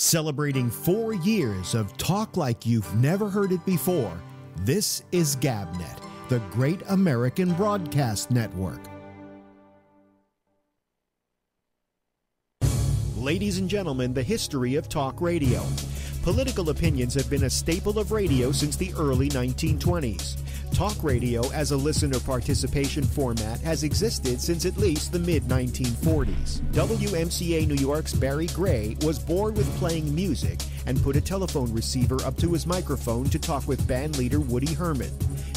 Celebrating 4 years of talk like you've never heard it before, this is GabNet, the Great American Broadcast Network. Ladies and gentlemen, the history of talk radio. Political opinions have been a staple of radio since the early 1920s. Talk radio as a listener participation format has existed since at least the mid-1940s. WMCA New York's Barry Gray was bored with playing music and put a telephone receiver up to his microphone to talk with band leader Woody Herman.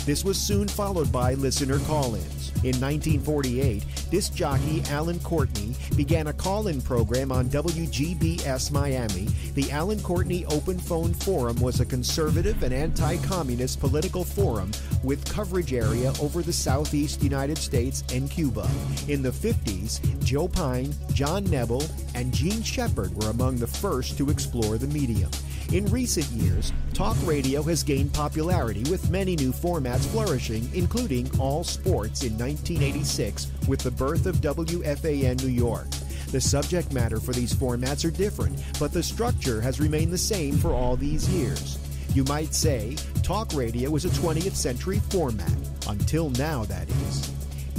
This was soon followed by listener call-ins. In 1948, disc jockey Alan Courtney began a call-in program on WGBS Miami. The Alan Courtney Open Phone Forum was a conservative and anti-communist political forum with coverage area over the southeast United States and Cuba. In the 50s, Joe Pine, John Nebel, and Gene Shepard were among the first to explore the medium. In recent years, talk radio has gained popularity with many new formats flourishing, including all sports in 1986 with the birth of WFAN New York. The subject matter for these formats are different, but the structure has remained the same for all these years. You might say talk radio is a 20th century format, until now that is.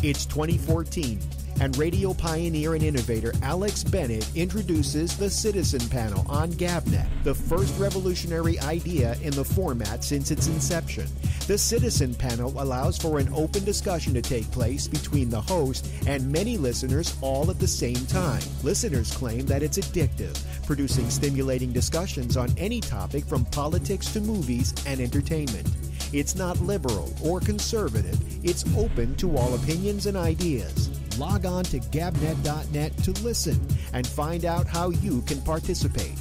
It's 2014. And radio pioneer and innovator Alex Bennett introduces the Citizen Panel on GabNet, the first revolutionary idea in the format since its inception. The Citizen Panel allows for an open discussion to take place between the host and many listeners all at the same time. Listeners claim that it's addictive, producing stimulating discussions on any topic from politics to movies and entertainment. It's not liberal or conservative, it's open to all opinions and ideas. Log on to gabnet.net to listen and find out how you can participate.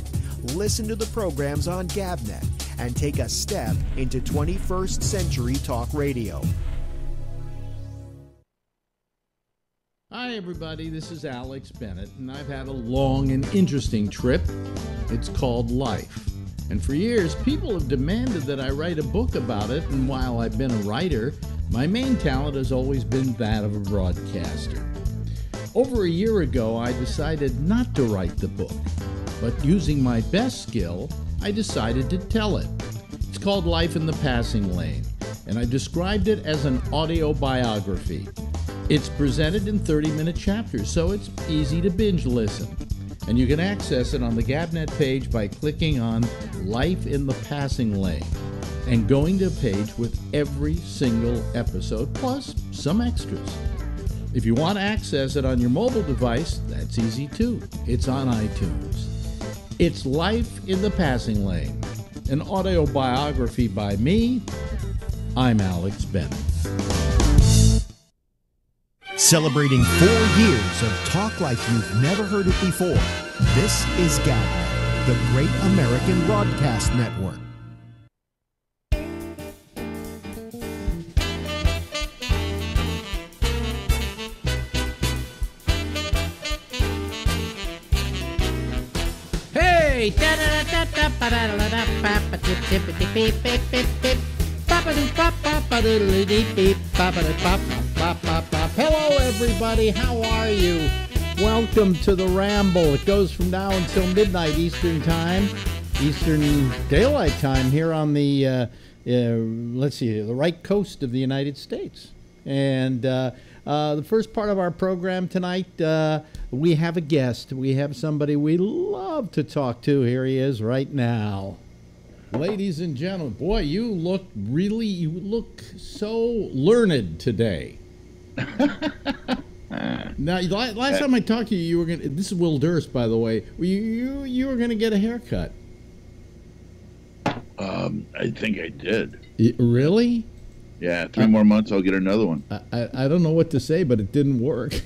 Listen to the programs on GabNet and take a step into 21st century talk radio. Hi everybody, this is Alex Bennett, and I've had a long and interesting trip. It's called Life. And for years, people have demanded that I write a book about it, and while I've been a writer, my main talent has always been that of a broadcaster. Over a year ago, I decided not to write the book, but using my best skill, I decided to tell it. It's called Life in the Passing Lane, and I described it as an audio biography. It's presented in 30-minute chapters, so it's easy to binge listen. And you can access it on the GabNet page by clicking on Life in the Passing Lane and going to a page with every single episode, plus some extras. If you want to access it on your mobile device, that's easy too. It's on iTunes. It's Life in the Passing Lane, an audio biography by me. I'm Alex Bennett. Celebrating 4 years of talk like you've never heard it before, this is GabNet, the Great American Broadcast Network. Hey! Hello, everybody. How are you? Welcome to the Ramble. It goes from now until midnight Eastern Time, Eastern Daylight Time here on the, the right coast of the United States. And the first part of our program tonight, we have a guest. We have somebody we love to talk to. Here he is right now. Ladies and gentlemen, boy, you look so learned today. Now, last time I talked to you, you were gonna. This is Will Durst, by the way. You were gonna get a haircut. I think I did. Really? Yeah, 3 more months, I'll get another one. I don't know what to say, but it didn't work.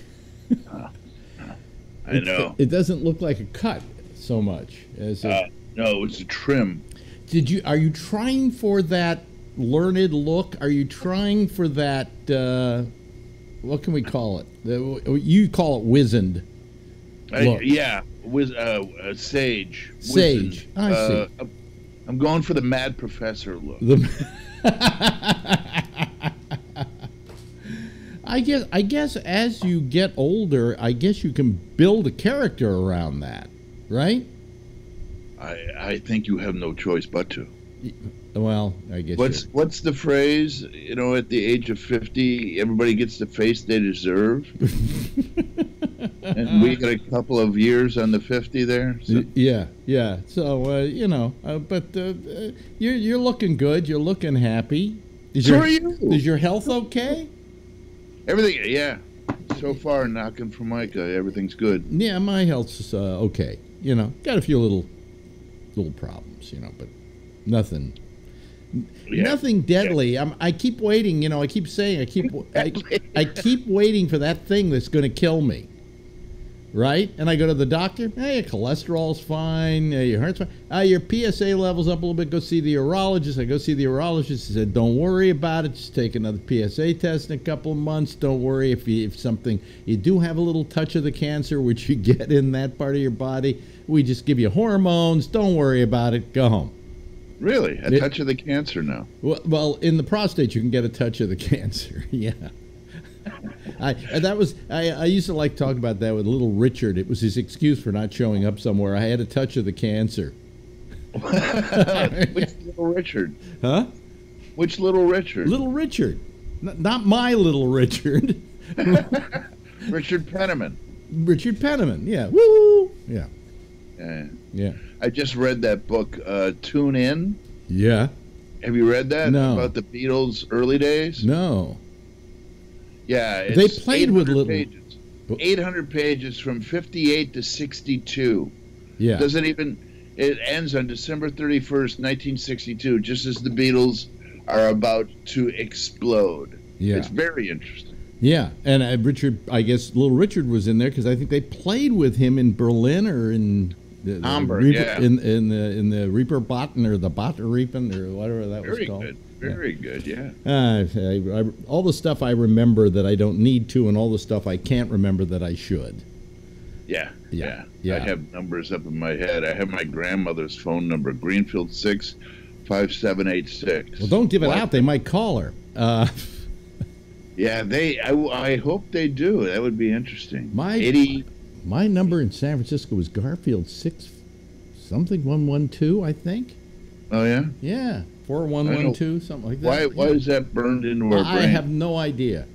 I know. It doesn't look like a cut so much as no, it's a trim. Are you trying for that learned look? Are you trying for that? What can we call it? You call it wizened. Yeah, sage. Sage. Wizened. I see. I'm going for the Mad Professor look. I guess as you get older, I guess you can build a character around that, right? I think you have no choice but to. Well, I guess. What's the phrase? You know, at the age of 50, everybody gets the face they deserve. And we got a couple of years on the 50 there. So. Yeah. So but you're looking good. You're looking happy. Are you? Is your health okay? Everything, yeah. So far, knocking for Micah, everything's good. Yeah, my health's okay. Got a few little problems, but nothing. Yeah. Nothing deadly. Yeah. I keep waiting. I keep saying I keep waiting for that thing that's going to kill me. Right? And I go to the doctor. Hey, your cholesterol's fine. Your heart's fine. Your PSA level's up a little bit. Go see the urologist. I go see the urologist. He said, don't worry about it. Just take another PSA test in a couple of months. Don't worry if you do have a little touch of the cancer, which you get in that part of your body. We just give you hormones. Don't worry about it. Go home. Really? A touch of the cancer now? Well, in the prostate, you can get a touch of the cancer. Yeah. I used to like talk about that with little Richard. It was his excuse for not showing up somewhere. I had a touch of the cancer. Which little Richard? Huh? Which little Richard? Little Richard. Not my little Richard. Richard Penniman. Richard Penniman, yeah. Woo! Yeah. Yeah. I just read that book, Tune In. Yeah. Have you read that? No. About the Beatles' early days? No. Yeah, it's they played with little pages. 800 pages from 58 to 62. Yeah. It ends on December 31st, 1962, just as the Beatles are about to explode. Yeah. It's very interesting. Yeah, and Richard, I guess little Richard was in there because I think they played with him in Berlin or in Hamburg, in the Reaper Botten or the Botter Reapen or whatever that was called. Very good, yeah. All the stuff I remember that I don't need to, and all the stuff I can't remember that I should. Yeah. I have numbers up in my head. I have my grandmother's phone number, Greenfield 6 5786. Well, don't give it out. They might call her. Yeah, I hope they do. That would be interesting. My number in San Francisco was Garfield 6 something 112, I think. Oh yeah? Yeah. 4112, something like that. Why is that burned into our brain? I have no idea.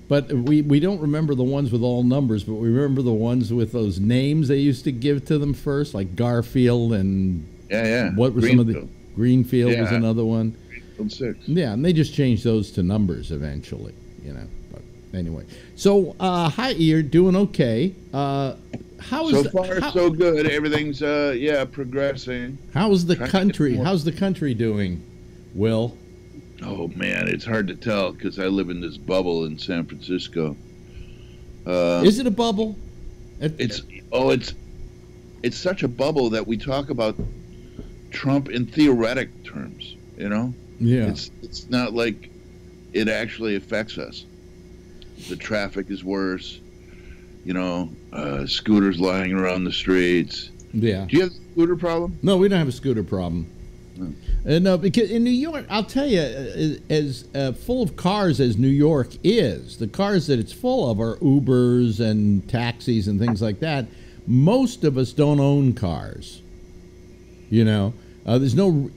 But we don't remember the ones with all numbers, but we remember the ones with those names they used to give to them first, like Garfield and what were some of the Greenfield was another one. Greenfield 6. Yeah, and they just changed those to numbers eventually, But anyway, so hi, you're doing okay. So good. Everything's progressing. How's the country? How's the country doing, Will? Oh man, it's hard to tell because I live in this bubble in San Francisco. Is it a bubble? It's such a bubble that we talk about Trump in theoretic terms. Yeah. It's not like it actually affects us. The traffic is worse. Scooters lying around the streets. Yeah. Do you have a scooter problem? No, we don't have a scooter problem. No, because in New York, I'll tell you, as full of cars as New York is, the cars that it's full of are Ubers and taxis and things like that. Most of us don't own cars. There's no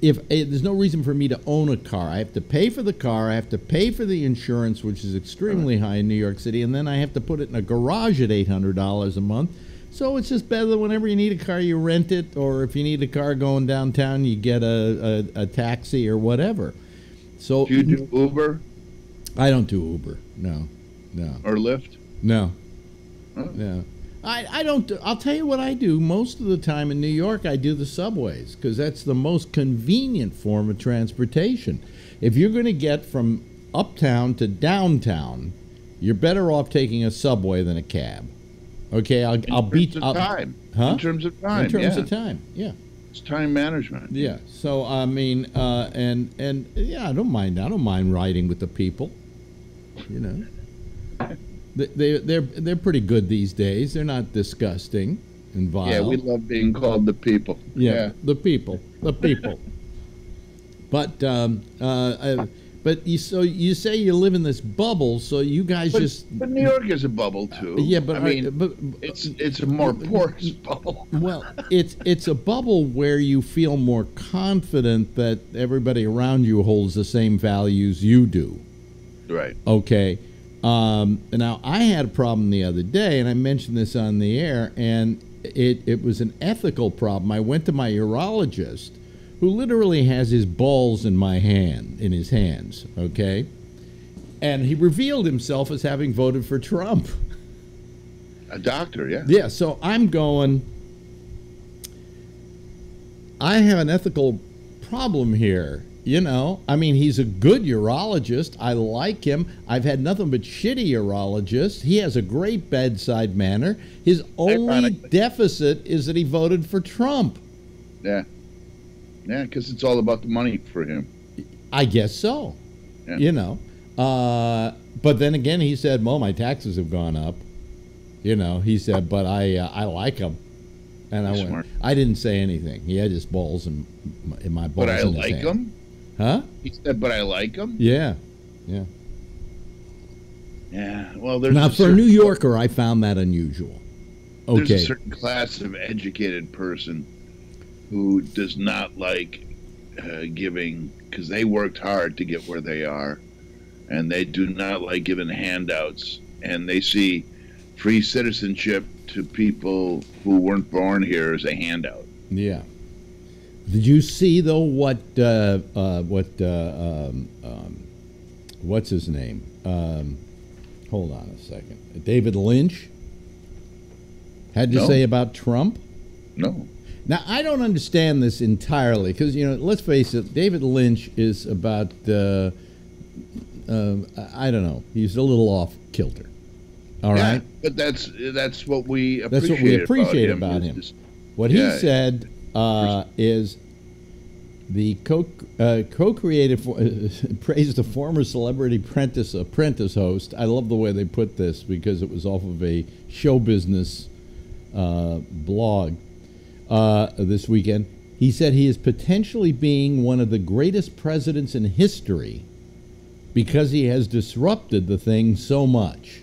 reason for me to own a car. I have to pay for the car. I have to pay for the insurance, which is extremely high in New York City, and then I have to put it in a garage at $800 a month. So it's just better that whenever you need a car, you rent it, or if you need a car going downtown, you get a taxi or whatever. So do you do Uber? I don't do Uber. No. Or Lyft? No. Oh. No. I don't. I'll tell you what I do. Most of the time in New York, I do the subways because that's the most convenient form of transportation. If you're going to get from uptown to downtown, you're better off taking a subway than a cab. Okay, I'll beat time. Huh? In terms of time. In terms of time, yeah. It's time management. Yeah. So I mean, and yeah, I don't mind. I don't mind riding with the people. They're pretty good these days. They're not disgusting and vile. Yeah, we love being called the people. Yeah. The people. But But you say you live in this bubble, so you guys But New York is a bubble too. Yeah, but I mean, it's a more porous bubble. Well, it's a bubble where you feel more confident that everybody around you holds the same values you do. Right. Okay. Now I had a problem the other day, and I mentioned this on the air, and it was an ethical problem. I went to my urologist, who literally has his balls in his hands, okay? And he revealed himself as having voted for Trump. A doctor, yeah. Yeah, so I'm going, I have an ethical problem here, you know? I mean, he's a good urologist. I like him. I've had nothing but shitty urologists. He has a great bedside manner. His only deficit is that he voted for Trump. Yeah. Yeah, because it's all about the money for him. I guess so. Yeah. You know. But then again, he said, well, my taxes have gone up. You know, he said, but I like him. And I didn't say anything. He had his balls in my balls. But I in like his hand. him? Huh? He said, but I like him? Yeah. Yeah. Yeah. Well, there's now, for a New Yorker, I found that unusual. Okay. There's a certain class of educated person who does not like giving, because they worked hard to get where they are, and they do not like giving handouts, and they see free citizenship to people who weren't born here as a handout. Yeah. Did you see though what's his name? Hold on a second. David Lynch had to say about Trump? No. Now, I don't understand this entirely because, you know, let's face it, David Lynch is about, I don't know, he's a little off kilter. All right? But that's what we appreciate. That's what we appreciate about him. What he said is the co-creative praised the former Celebrity Apprentice host. I love the way they put this because it was off of a show business blog. This weekend, he said he is potentially being one of the greatest presidents in history because he has disrupted the thing so much.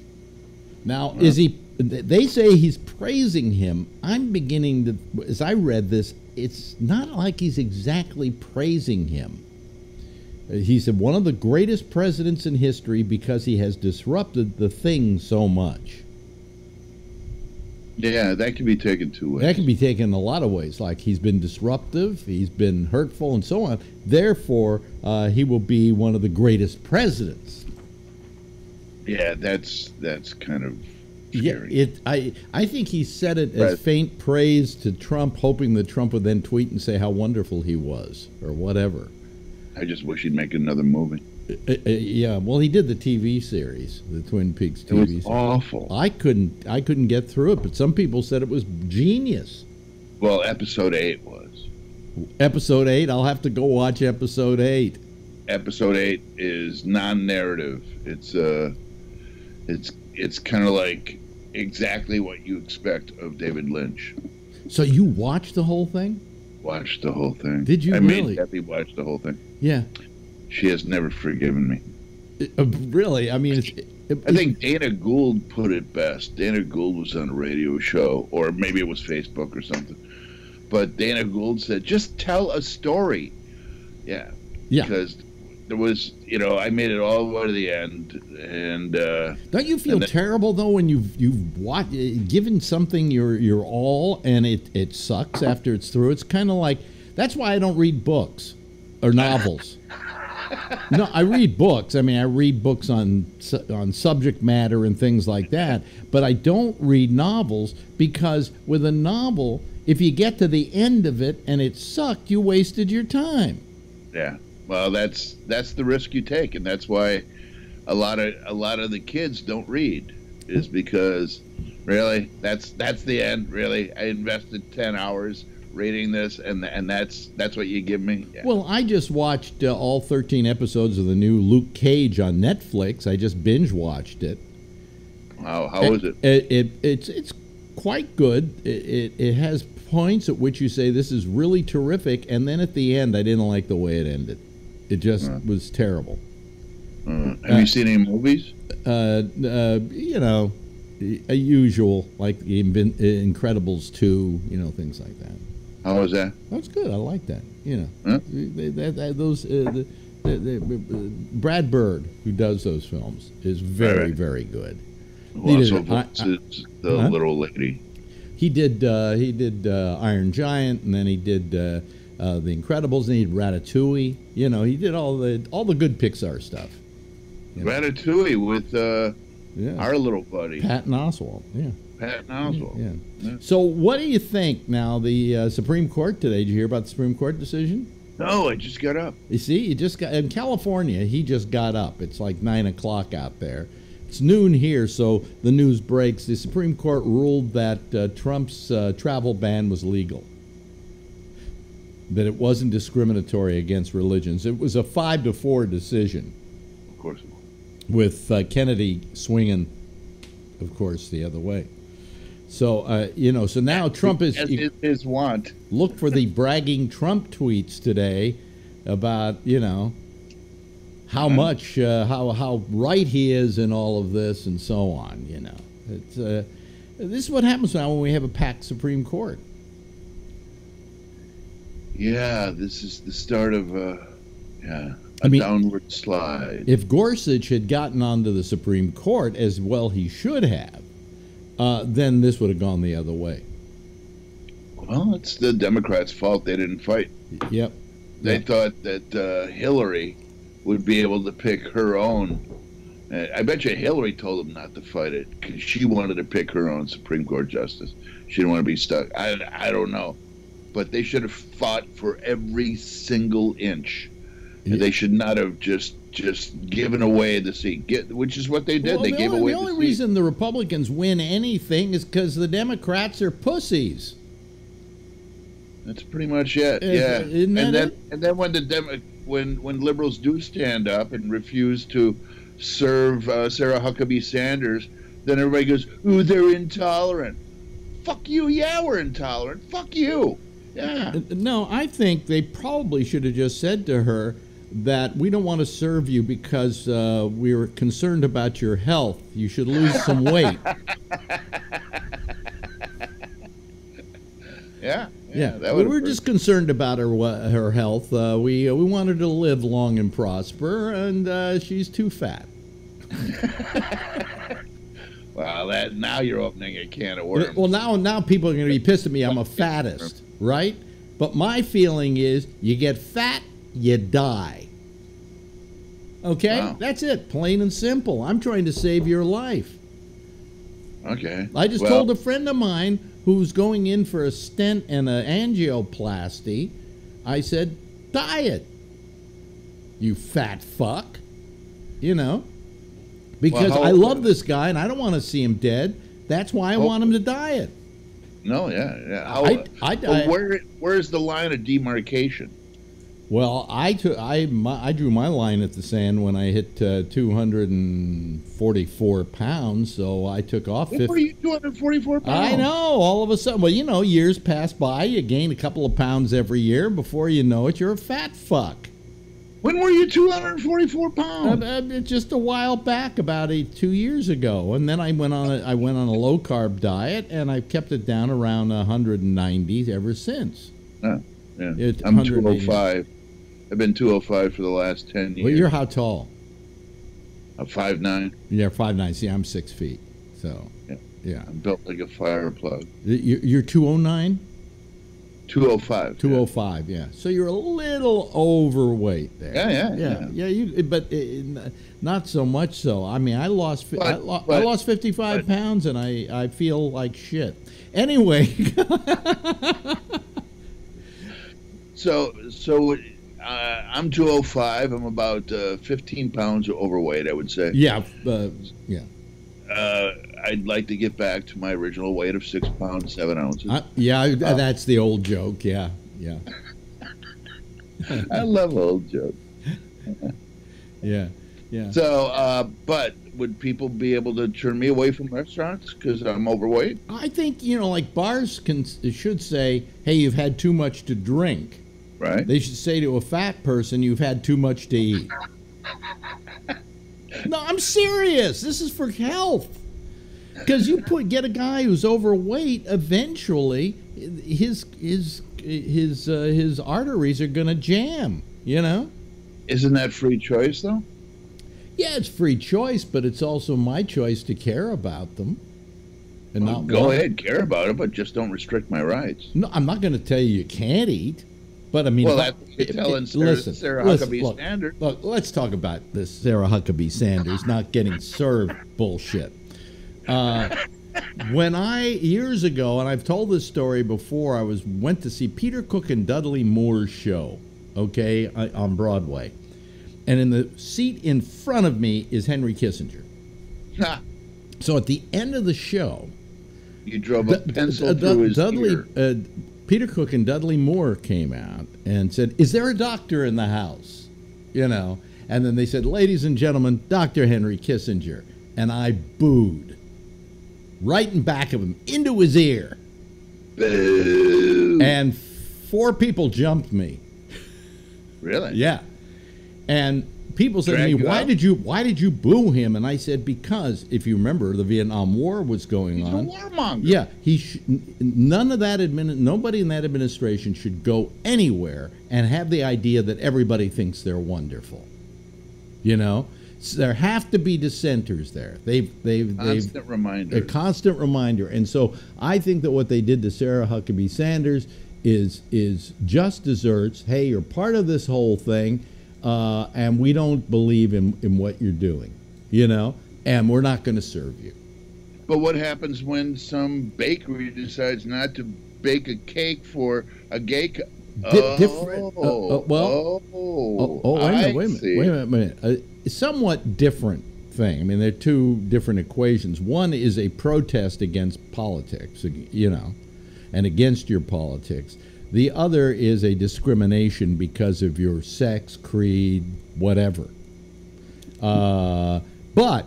Now, is he? They say he's praising him. I'm beginning to, as I read this, it's not like he's exactly praising him. He said one of the greatest presidents in history because he has disrupted the thing so much. Yeah, that can be taken two ways. That can be taken in a lot of ways. Like he's been disruptive, he's been hurtful, and so on. Therefore, he will be one of the greatest presidents. Yeah, that's kind of scary. Yeah, I think he said it as faint praise to Trump, hoping that Trump would then tweet and say how wonderful he was, or whatever. I just wish he'd make another movie. Yeah, well, he did the TV series, the Twin Peaks TV series. It was awful. I couldn't get through it, but some people said it was genius. Well, episode 8 was. Episode 8? I'll have to go watch episode 8. Episode 8 is non-narrative. It's kind of like exactly what you expect of David Lynch. So you watched the whole thing? Watched the whole thing. Did you really? I made Debbie watch the whole thing. Yeah. She has never forgiven me. Really? I mean, I think Dana Gould put it best. Dana Gould was on a radio show, or maybe it was Facebook or something. But Dana Gould said, just tell a story. Yeah. Yeah. Because there was, I made it all the way to the end. And don't you feel terrible, though, when you've given something your all and it sucks after it's through? It's kind of like, that's why I don't read books or novels. No, I read books. I mean, I read books on subject matter and things like that, but I don't read novels because with a novel, if you get to the end of it and it sucked, you wasted your time. Yeah. Well, that's the risk you take, and that's why a lot of the kids don't read, is because really that's the end. Really, I invested 10 hours reading this, and that's what you give me. Yeah. Well, I just watched all 13 episodes of the new Luke Cage on Netflix. I just binge watched it. Wow, how was it? It's quite good. It has points at which you say this is really terrific, and then at the end, I didn't like the way it ended. It just was terrible. Have you seen any movies? You know, a usual, like Incredibles 2, you know, things like that. How was that? That's good. I like that. You know, Huh? Brad Bird, who does those films, is very, Right. very good. Who also voices the little lady. He did Iron Giant, and then he did The Incredibles, and he did Ratatouille. You know, he did all the good Pixar stuff. You know? Ratatouille with our little buddy, Patton Oswalt. Yeah. Patton Oswalt. Yeah. Yeah. So, what do you think now? The Supreme Court today. Did you hear about the Supreme Court decision? No, I just got up. You see, you just got in California. He just got up. It's like 9 o'clock out there. It's noon here, so the news breaks. The Supreme Court ruled that Trump's travel ban was legal. That it wasn't discriminatory against religions. It was a 5-4 decision. Of course. With Kennedy swinging, of course, the other way. So, you know, so now Trump is... As his want. Look for the bragging Trump tweets today about, you know, how much, how right he is in all of this and so on, you know. It's, this is what happens now when we have a packed Supreme Court. Yeah, this is the start of a downward slide. If Gorsuch had gotten onto the Supreme Court, as well he should have, then this would have gone the other way. Well, it's the Democrats' fault they didn't fight. Yep. They thought that Hillary would be able to pick her own. I bet you Hillary told them not to fight it because she wanted to pick her own Supreme Court justice. She didn't want to be stuck. I don't know. But they should have fought for every single inch. Yeah. They should not have just given away the seat, which is what they did. Well, they gave away the seat. The only reason the Republicans win anything is because the Democrats are pussies. That's pretty much it. Yeah. And then when liberals do stand up and refuse to serve Sarah Huckabee Sanders, then everybody goes, "Ooh, they're intolerant." Fuck you. Yeah, we're intolerant. Fuck you. Yeah. No, I think they probably should have just said to her that we don't want to serve you because we're concerned about your health. You should lose some weight. Yeah. We're just concerned about her health. We want her to live long and prosper, and she's too fat. Well, now you're opening a can of worms. Well, now people are going to be pissed at me. I'm a fattist, right? But my feeling is, you get fat, you die. Okay, wow. That's it, plain and simple. I'm trying to save your life. Okay. I just told a friend of mine who's going in for a stent and an angioplasty, I said, diet, you fat fuck. You know, because I love this guy and I don't want to see him dead. That's why I want him to diet. No, yeah. Where's the line of demarcation? Well, I drew my line at the sand when I hit 244 pounds, so I took off. When were you 244 pounds? I know, all of a sudden. Well, you know, years pass by, you gain a couple of pounds every year. Before you know it, you're a fat fuck. When were you 244 pounds? Just a while back, about 2 years ago, and then I went on a low carb diet, and I've kept it down around 190 ever since. Yeah. I'm 205. I've been 205 for the last 10 years. Well, you're how tall? 5'9". Yeah, 5'9". See, I'm 6 feet. So, yeah. I'm built like a fire plug. You're 209? 205. 205, yeah. So you're a little overweight there. Yeah. But not so much so. I mean, I lost 55 pounds, and I feel like shit. Anyway. So I'm 205. I'm about 15 pounds overweight, I would say. Yeah. I'd like to get back to my original weight of 6 pounds 7 ounces. That's the old joke. Yeah. I love old jokes. Yeah. So, but would people be able to turn me away from restaurants because I'm overweight? I think, like bars should say, "Hey, you've had too much to drink." Right. They should say to a fat person, "You've had too much to eat." No, I'm serious. This is for health. Because you get a guy who's overweight, eventually his arteries are going to jam, you know? Isn't that free choice, though? Yeah, it's free choice, but it's also my choice to care about them. And Well, not go ahead, care about it, but just don't restrict my rights. No, I'm not going to tell you can't eat. But I mean, Well, that's what you're telling Sarah Huckabee Sanders. Look, let's talk about this Sarah Huckabee Sanders not getting served bullshit. When years ago, and I've told this story before, went to see Peter Cook and Dudley Moore's show, okay, on Broadway. And in the seat in front of me is Henry Kissinger. So at the end of the show, you drove a pencil through his ear. Peter Cook and Dudley Moore came out and said, "Is there a doctor in the house?" You know, and then they said, "Ladies and gentlemen, Dr. Henry Kissinger." And I booed right in back of him, into his ear. Boo. And 4 people jumped me. Really? Yeah. And people said to me, why did you boo him? And I said, because if you remember, the Vietnam War was going on. He's a warmonger. Yeah, nobody in that administration should go anywhere and have the idea that everybody thinks they're wonderful. You know, so there have to be dissenters there. Constant reminder. A constant reminder. And so I think that what they did to Sarah Huckabee Sanders is just desserts. Hey, you're part of this whole thing. And we don't believe in what you're doing, you know, and we're not going to serve you. But what happens when some bakery decides not to bake a cake for a gay different? Wait a minute. A somewhat different thing. I mean, they're 2 different equations. One is a protest against politics, you know, and against your politics. The other is a discrimination because of your sex, creed, whatever. But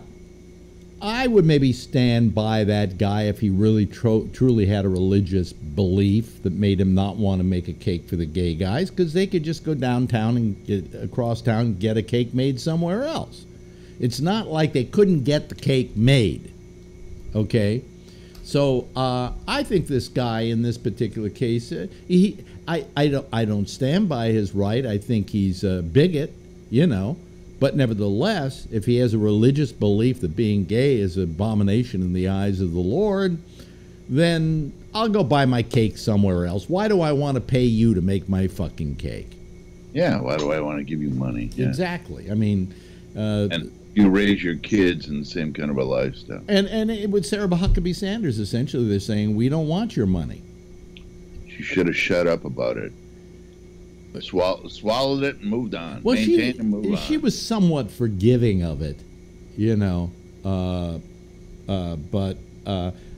I would maybe stand by that guy if he really truly had a religious belief that made him not want to make a cake for the gay guys, because they could just go downtown and across town and get a cake made somewhere else. It's not like they couldn't get the cake made, okay? So I think this guy in this particular case, I don't stand by his right. I think he's a bigot, you know. But nevertheless, if he has a religious belief that being gay is an abomination in the eyes of the Lord, then I'll go buy my cake somewhere else. Why do I want to pay you to make my fucking cake? Yeah, why do I want to give you money? Yeah. Exactly. I mean... and you raise your kids in the same kind of a lifestyle. And with Sarah Huckabee Sanders, essentially, they're saying, we don't want your money. She should have shut up about it. Swallowed it and moved on. Well, she was somewhat forgiving of it, you know.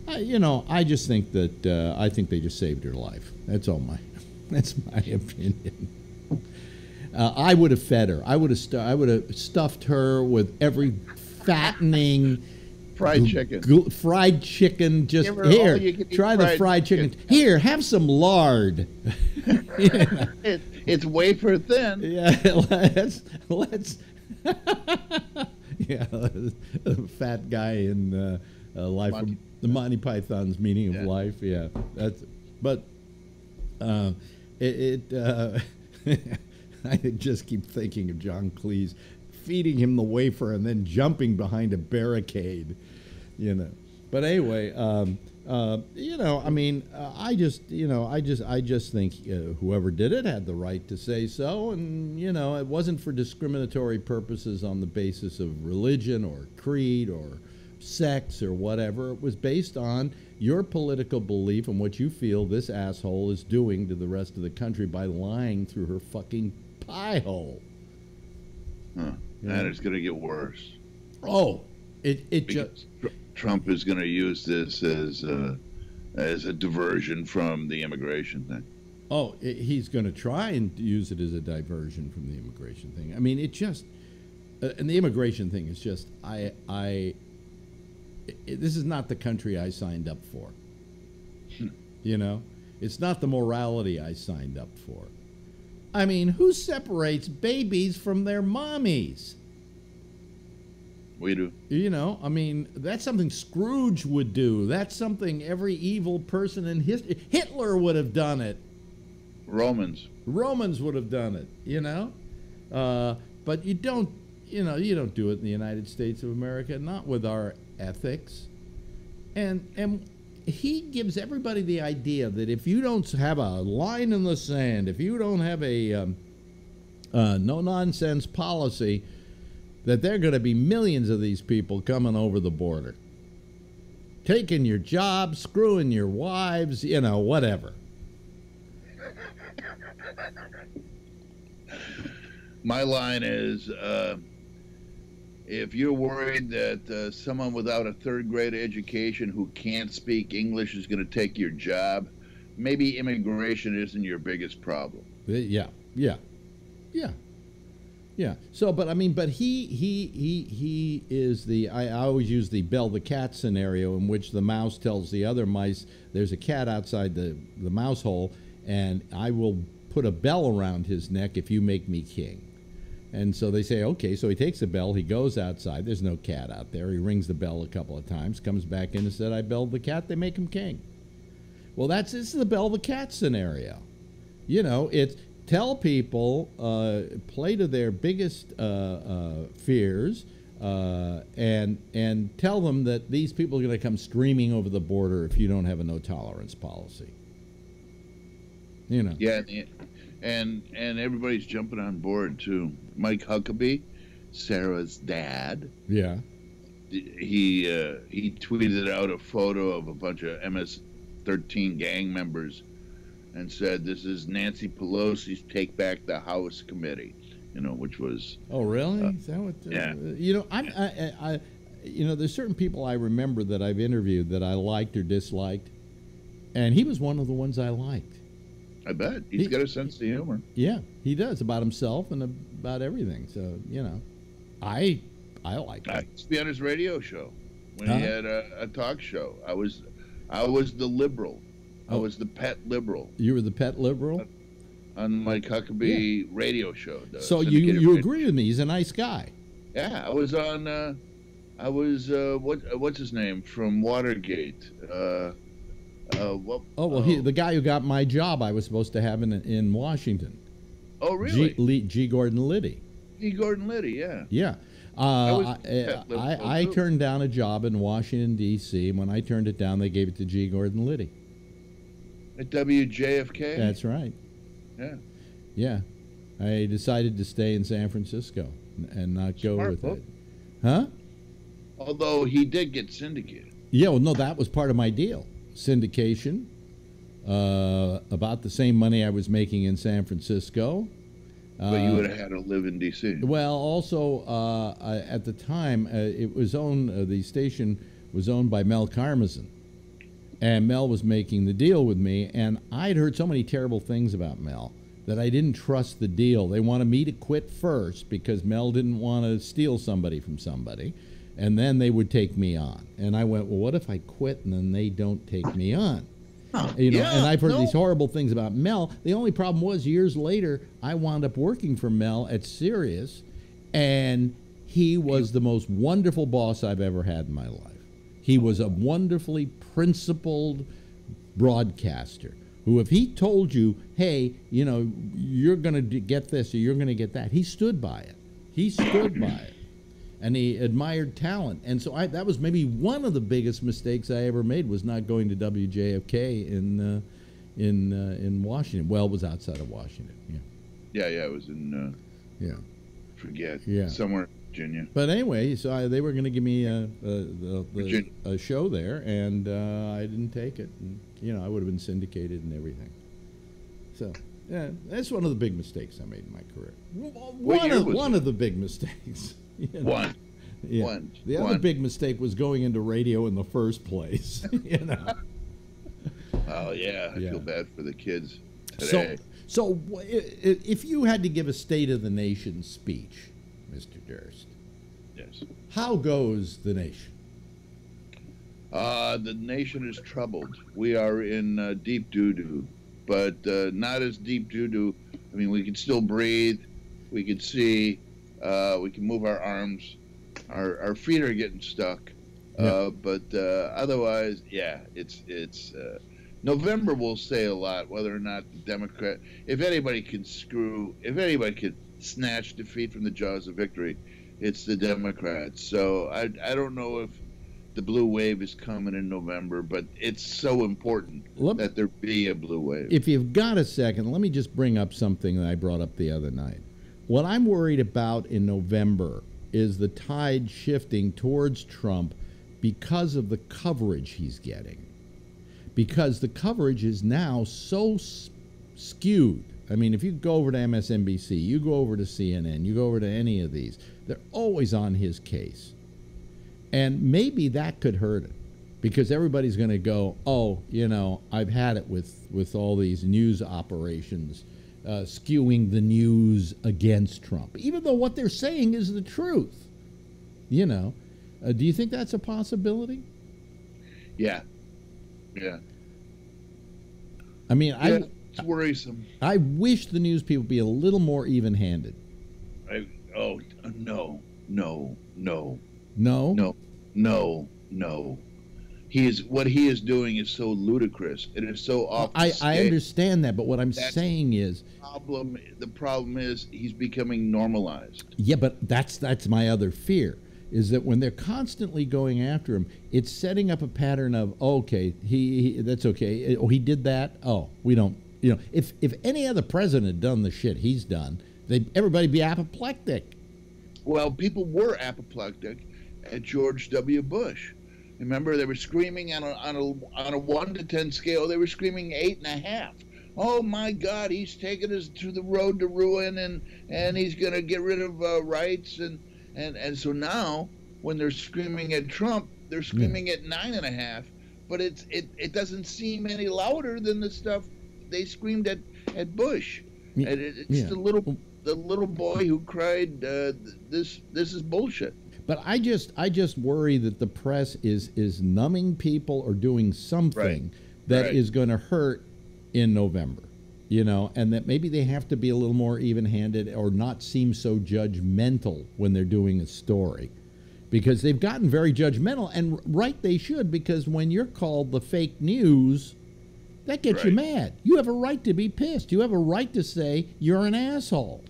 You know, I just think that I think they just saved her life. That's my opinion. I would have fed her. I would have stuffed her with every fattening fried chicken. Fried chicken. Just here, try the fried chicken. Here, have some lard. Yeah. It's wafer thin. Yeah, let's. Yeah, fat guy in life from the Monty Python's Meaning of Life. Yeah, I just keep thinking of John Cleese feeding him the wafer and then jumping behind a barricade, you know. But anyway, you know, I mean, I just think whoever did it had the right to say so, and you know, it wasn't for discriminatory purposes on the basis of religion or creed or sex or whatever. It was based on your political belief and what you feel this asshole is doing to the rest of the country by lying through her fucking pie hole. Huh. And it's going to get worse. Oh, it just... Trump is going to use this as a diversion from the immigration thing. Oh, he's going to try and use it as a diversion from the immigration thing. I mean, it just... and the immigration thing is just... this is not the country I signed up for. You know? It's not the morality I signed up for. I mean, who separates babies from their mommies? We do. You know, I mean, that's something Scrooge would do. That's something every evil person in history. Hitler would have done it. Romans would have done it. You know, but you don't. You know, you don't do it in the United States of America. Not with our ethics. And he gives everybody the idea that if you don't have a line in the sand, if you don't have a no-nonsense policy, that there are going to be millions of these people coming over the border, taking your jobs, screwing your wives, you know, whatever. My line is, if you're worried that someone without a third-grade education who can't speak English is going to take your job, maybe immigration isn't your biggest problem. Yeah. So, but I mean, but he is the. I always use the Bell the cat scenario in which the mouse tells the other mice there's a cat outside the mouse hole, and I will put a bell around his neck if you make me king. And so they say, okay, so he takes the bell, he goes outside, there's no cat out there, he rings the bell a couple of times, comes back in and said, I belled the cat, they make him king. Well, this is the bell the cat scenario. You know, it's tell people, play to their biggest fears, and tell them that these people are going to come streaming over the border if you don't have a no-tolerance policy. You know. Yeah, and everybody's jumping on board, too. Mike Huckabee, Sarah's dad. Yeah. He tweeted out a photo of a bunch of MS-13 gang members and said, this is Nancy Pelosi's Take Back the House committee, you know, which was... Oh, really? Is that what... yeah. You know, I you know, there's certain people I remember that I've interviewed that I liked or disliked, and he was one of the ones I liked. I bet. He's got a sense of humor. Yeah, he does, about himself and about everything. So, you know, I like it. I used to be on his radio show when he had a talk show. I was the liberal. I was the pet liberal. You were the pet liberal? On Mike Huckabee radio show. So you agree with me. He's a nice guy. Yeah, I was on, what's his name from Watergate? The guy who got my job I was supposed to have in Washington. Oh, really? G. Gordon Liddy. G. Gordon Liddy, yeah. Yeah. I turned down a job in Washington, D.C. When I turned it down, they gave it to G. Gordon Liddy. At WJFK? That's right. Yeah. Yeah. I decided to stay in San Francisco and not go Smart with book. it. Huh? Although he did get syndicated. Yeah, well, no, that was part of my deal. Syndication, about the same money I was making in San Francisco. But you would have had to live in D.C. Well, also, at the time, it was owned, the station was owned by Mel Karmazin. And Mel was making the deal with me, and I'd heard so many terrible things about Mel that I didn't trust the deal. They wanted me to quit first because Mel didn't want to steal somebody from somebody, and then they would take me on. And I went, well, what if I quit and then they don't take me on? You know, and I've heard these horrible things about Mel. The only problem was years later, I wound up working for Mel at Sirius, and he was the most wonderful boss I've ever had in my life. He was a wonderfully principled broadcaster who, if he told you, hey, you know, you're going to get this or you're going to get that, he stood by it. He stood by it. And he admired talent. And so that was maybe one of the biggest mistakes I ever made, was not going to WJFK in Washington. Well, it was outside of Washington. Yeah, it was in, somewhere in Virginia. But anyway, so they were going to give me a show there, and I didn't take it. And, you know, I would have been syndicated and everything. So, yeah, that's one of the big mistakes I made in my career. One of the big mistakes. You know? One. The other big mistake was going into radio in the first place. You know. Oh yeah, I feel bad for the kids today. So, if you had to give a State of the Nation speech, Mr. Durst, yes, how goes the nation? The nation is troubled. We are in deep doo-doo, but not as deep doo-doo. I mean, we can still breathe. We can see. We can move our arms, our feet are getting stuck. But otherwise, yeah, it's November will say a lot whether or not the Democrat, if anybody can snatch defeat from the jaws of victory, it's the Democrats. So I don't know if the blue wave is coming in November, but it's so important that there be a blue wave. If you've got a second, let me just bring up something that I brought up the other night. What I'm worried about in November is the tide shifting towards Trump because of the coverage he's getting. Because the coverage is now so skewed. I mean, if you go over to MSNBC, you go over to CNN, you go over to any of these, they're always on his case. And maybe that could hurt it, because everybody's going to go, oh, you know, I've had it with all these news operations, skewing the news against Trump, even though what they're saying is the truth. You know, do you think that's a possibility? Yeah. Yeah. I mean, yeah, it's worrisome. I wish the news people be a little more even-handed. No. What he is doing is so ludicrous. It is so off. I understand that, but what I'm saying is the problem is he's becoming normalized. Yeah, but that's my other fear, is that when they're constantly going after him, it's setting up a pattern of, okay, he that's okay. Oh, he did that. Oh, we don't. You know, if any other president had done the shit he's done, everybody be apoplectic. Well, people were apoplectic at George W. Bush. Remember, they were screaming on a 1 to 10 scale. They were screaming 8.5. Oh my God, he's taking us to the road to ruin, and he's going to get rid of rights, and so now when they're screaming at Trump, they're screaming at 9.5. But it doesn't seem any louder than the stuff they screamed at Bush. Yeah. And it's the little boy who cried, "This is bullshit." But I just worry that the press is numbing people or doing something that is going to hurt in November, you know, and that maybe they have to be a little more even-handed or not seem so judgmental when they're doing a story, because they've gotten very judgmental, and they should, because when you're called the fake news, that gets you mad. You have a right to be pissed. You have a right to say you're an asshole.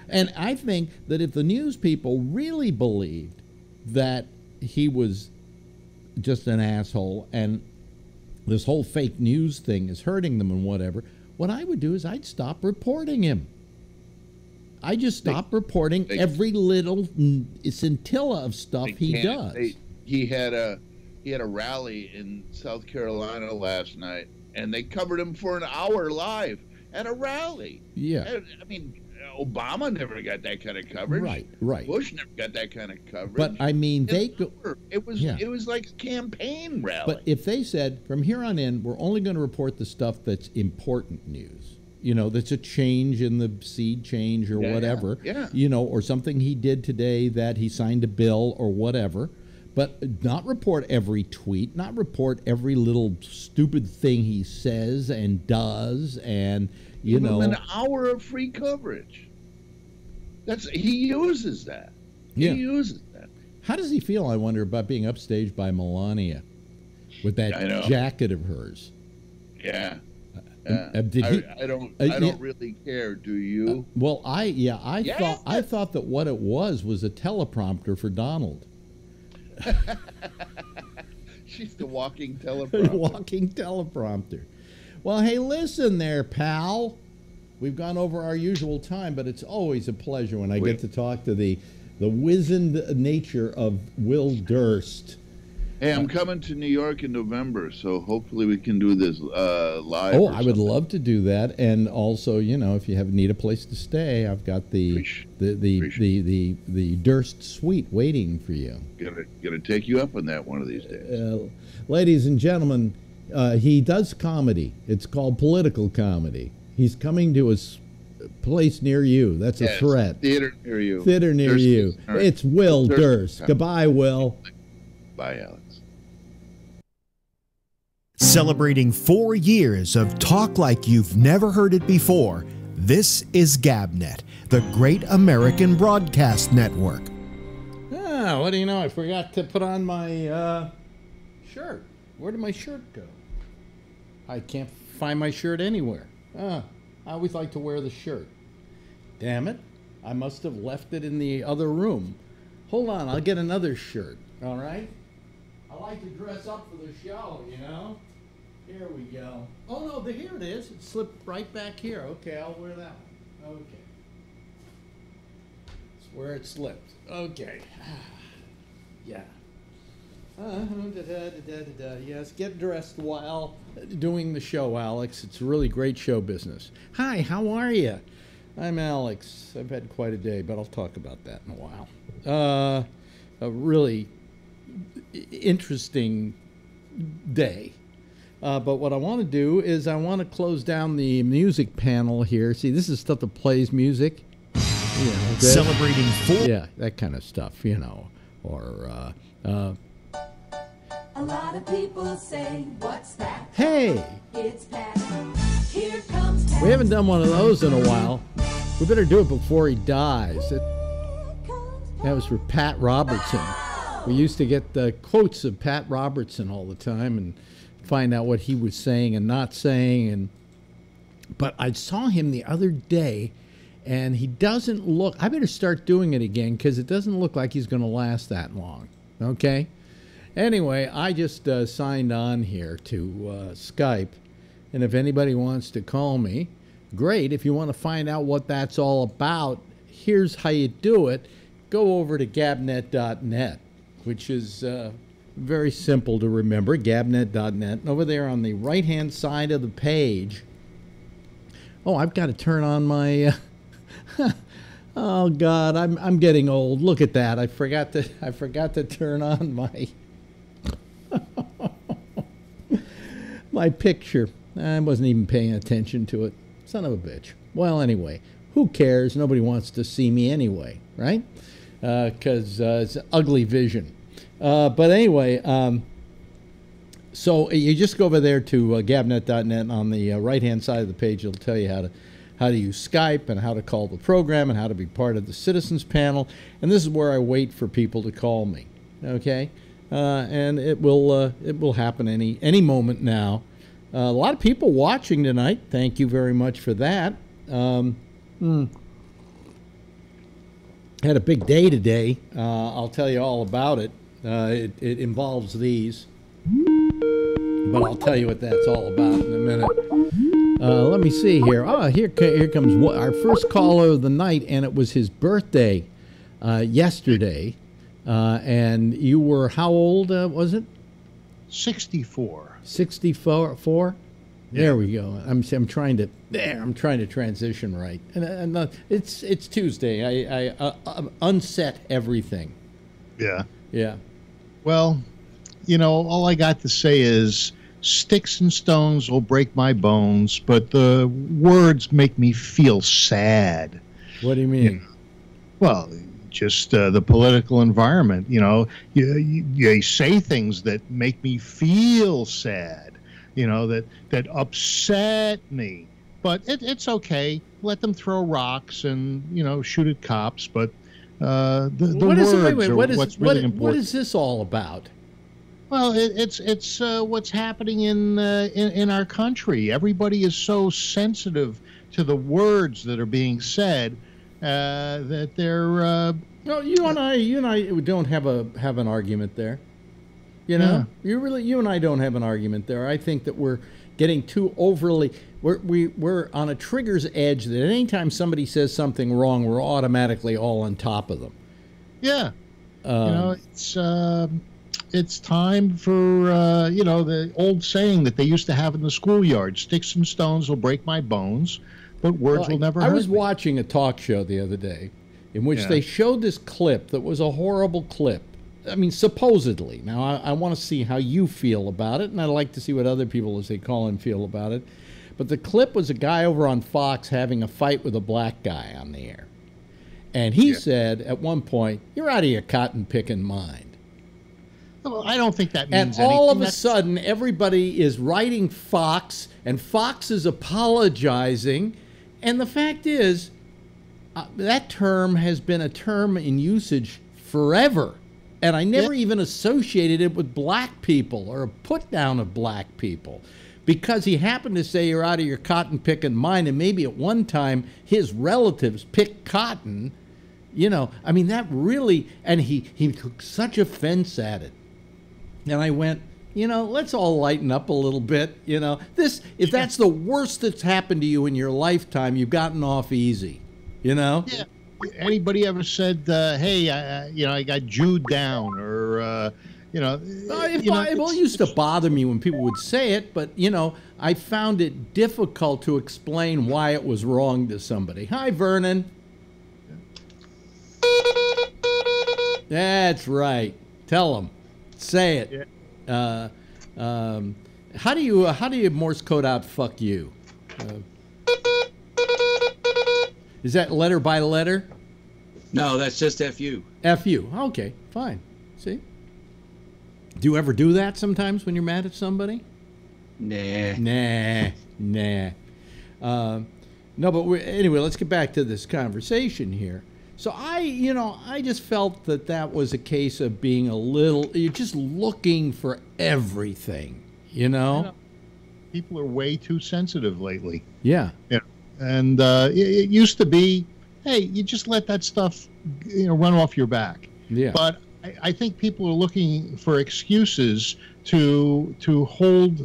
And I think that if the news people really believed that he was just an asshole and this whole fake news thing is hurting them and whatever, what I would do is I'd stop reporting him. I just stop reporting every little scintilla of stuff he does. He had a rally in South Carolina last night, and they covered him for an hour live at a rally. Yeah. I mean, Obama never got that kind of coverage. Right. Bush never got that kind of coverage. But I mean, it was like a campaign rally. But if they said, from here on in, we're only going to report the stuff that's important news, you know, that's a change in the seed change or whatever, you know, or something he did today that he signed a bill or whatever, but not report every tweet, not report every little stupid thing he says and does, and you know, an hour of free coverage. He uses that. He uses that. How does he feel, I wonder, about being upstaged by Melania with that jacket of hers? Yeah. I don't really care. Do you? Well, I thought that what it was a teleprompter for Donald. She's the walking teleprompter. Walking teleprompter. Well, hey, listen there, pal. We've gone over our usual time, but it's always a pleasure when I get to talk to the wizened nature of Will Durst. Hey, I'm coming to New York in November, so hopefully we can do this live. Oh, I would love to do that, and also, you know, if you need a place to stay, I've got the Durst suite waiting for you. Gonna take you up on that one of these days. Ladies and gentlemen, he does comedy. It's called political comedy. He's coming to a place near you. That's a threat. Theater near you. Theater near Durst you. It's Will Durst. Goodbye, Will. Bye, Alex. Celebrating 4 years of talk like you've never heard it before, this is GabNet, the Great American Broadcast Network. Ah, what do you know? I forgot to put on my shirt. Where did my shirt go? I can't find my shirt anywhere. I always like to wear the shirt. Damn it. I must have left it in the other room. Hold on, I'll get another shirt, all right? I like to dress up for the show, you know? Here we go. Oh, no, here it is. It slipped right back here. Okay, I'll wear that one. Okay. It's where it slipped. Okay. Yeah. Yes, get dressed while doing the show, Alex. It's really great show business. Hi, how are you? I'm Alex. I've had quite a day, but I'll talk about that in a while. A really interesting day. But what I want to do is I want to close down the music panel here. See, this is stuff that plays music. You know, Celebrating yeah, that kind of stuff, you know. Or, a lot of people say, what's that? hey, It's Pat. Here comes Pat. we haven't done one of those in a while. We better do it before he dies. That was for Pat Robertson. We used to get the quotes of Pat Robertson all the time and find out what he was saying and not saying. But I saw him the other day, and he doesn't look... I better start doing it again because it doesn't look like he's going to last that long. Okay? Anyway, I just signed on here to Skype, and if anybody wants to call me, great. If you want to find out what that's all about, here's how you do it. Go over to gabnet.net, which is very simple to remember, gabnet.net. And over there on the right-hand side of the page, oh, I've got to turn on my... oh, God, I'm getting old. Look at that. I forgot to turn on my... my picture. I wasn't even paying attention to it. Son of a bitch. Well, anyway, who cares? Nobody wants to see me anyway, right? Because it's an ugly vision. But anyway, so you just go over there to gabnet.net. On the right-hand side of the page, it'll tell you how to use Skype and how to call the program and how to be part of the citizens panel. And this is where I wait for people to call me. Okay? And it will happen any moment now. A lot of people watching tonight. Thank you very much for that. Had a big day today. I'll tell you all about it. It involves these, but I'll tell you what that's all about in a minute. Let me see here. Oh, here comes our first caller of the night, and it was his birthday yesterday. And you were, how old was it? 64. 64? Yeah. There we go. I'm trying to transition right. And it's Tuesday. I unset everything. Yeah. Yeah. Well, you know, all I got to say is sticks and stones will break my bones, but the words make me feel sad. What do you mean? You know, well, just the political environment. You know, you say things that make me feel sad. You know, that upset me. But it's okay. Let them throw rocks and, you know, shoot at cops. But the words are what's really important. What is this all about? Well, it's what's happening in our country. Everybody is so sensitive to the words that are being said that they're. No, you and I don't have an argument there. You know, you and I don't have an argument there. I think that we're getting too overly. We're on a trigger's edge that anytime somebody says something wrong, we're automatically all on top of them. Yeah, you know, it's time for you know, the old saying that they used to have in the schoolyard: "Sticks and stones will break my bones, but words will never hurt me." I was watching a talk show the other day in which they showed this clip that was a horrible clip. I mean, supposedly. Now, I want to see how you feel about it, and I'd like to see what other people, as they call him, feel about it. But the clip was a guy over on Fox having a fight with a black guy on the air. And he said at one point, "You're out of your cotton-picking mind." Well, I don't think that means anything. And all of a sudden, everybody is writing Fox, and Fox is apologizing. And the fact is, that term has been a term in usage forever. And I never even associated it with black people or a put down of black people, because he happened to say you're out of your cotton picking mind, and maybe at one time his relatives picked cotton. You know, I mean, that really, and he took such offense at it. And I went, you know, let's all lighten up a little bit. You know, if that's the worst that's happened to you in your lifetime, you've gotten off easy, you know? Yeah. Anybody ever said, hey, I got Jewed down, or, It used to bother me when people would say it, but, you know, I found it difficult to explain why it was wrong to somebody. Hi, Vernon. That's right. Tell him. Say it. Yeah. How do you Morse code out "fuck you"? Is that letter by letter? No, that's just FU. FU. Okay, fine. See? Do you ever do that sometimes when you're mad at somebody? Nah. No, but anyway, let's get back to this conversation here. So I just felt that was a case of being you're just looking for everything, you know? People are way too sensitive lately. Yeah. Yeah. And it used to be, hey, you just let that stuff, run off your back. Yeah. But I think people are looking for excuses to hold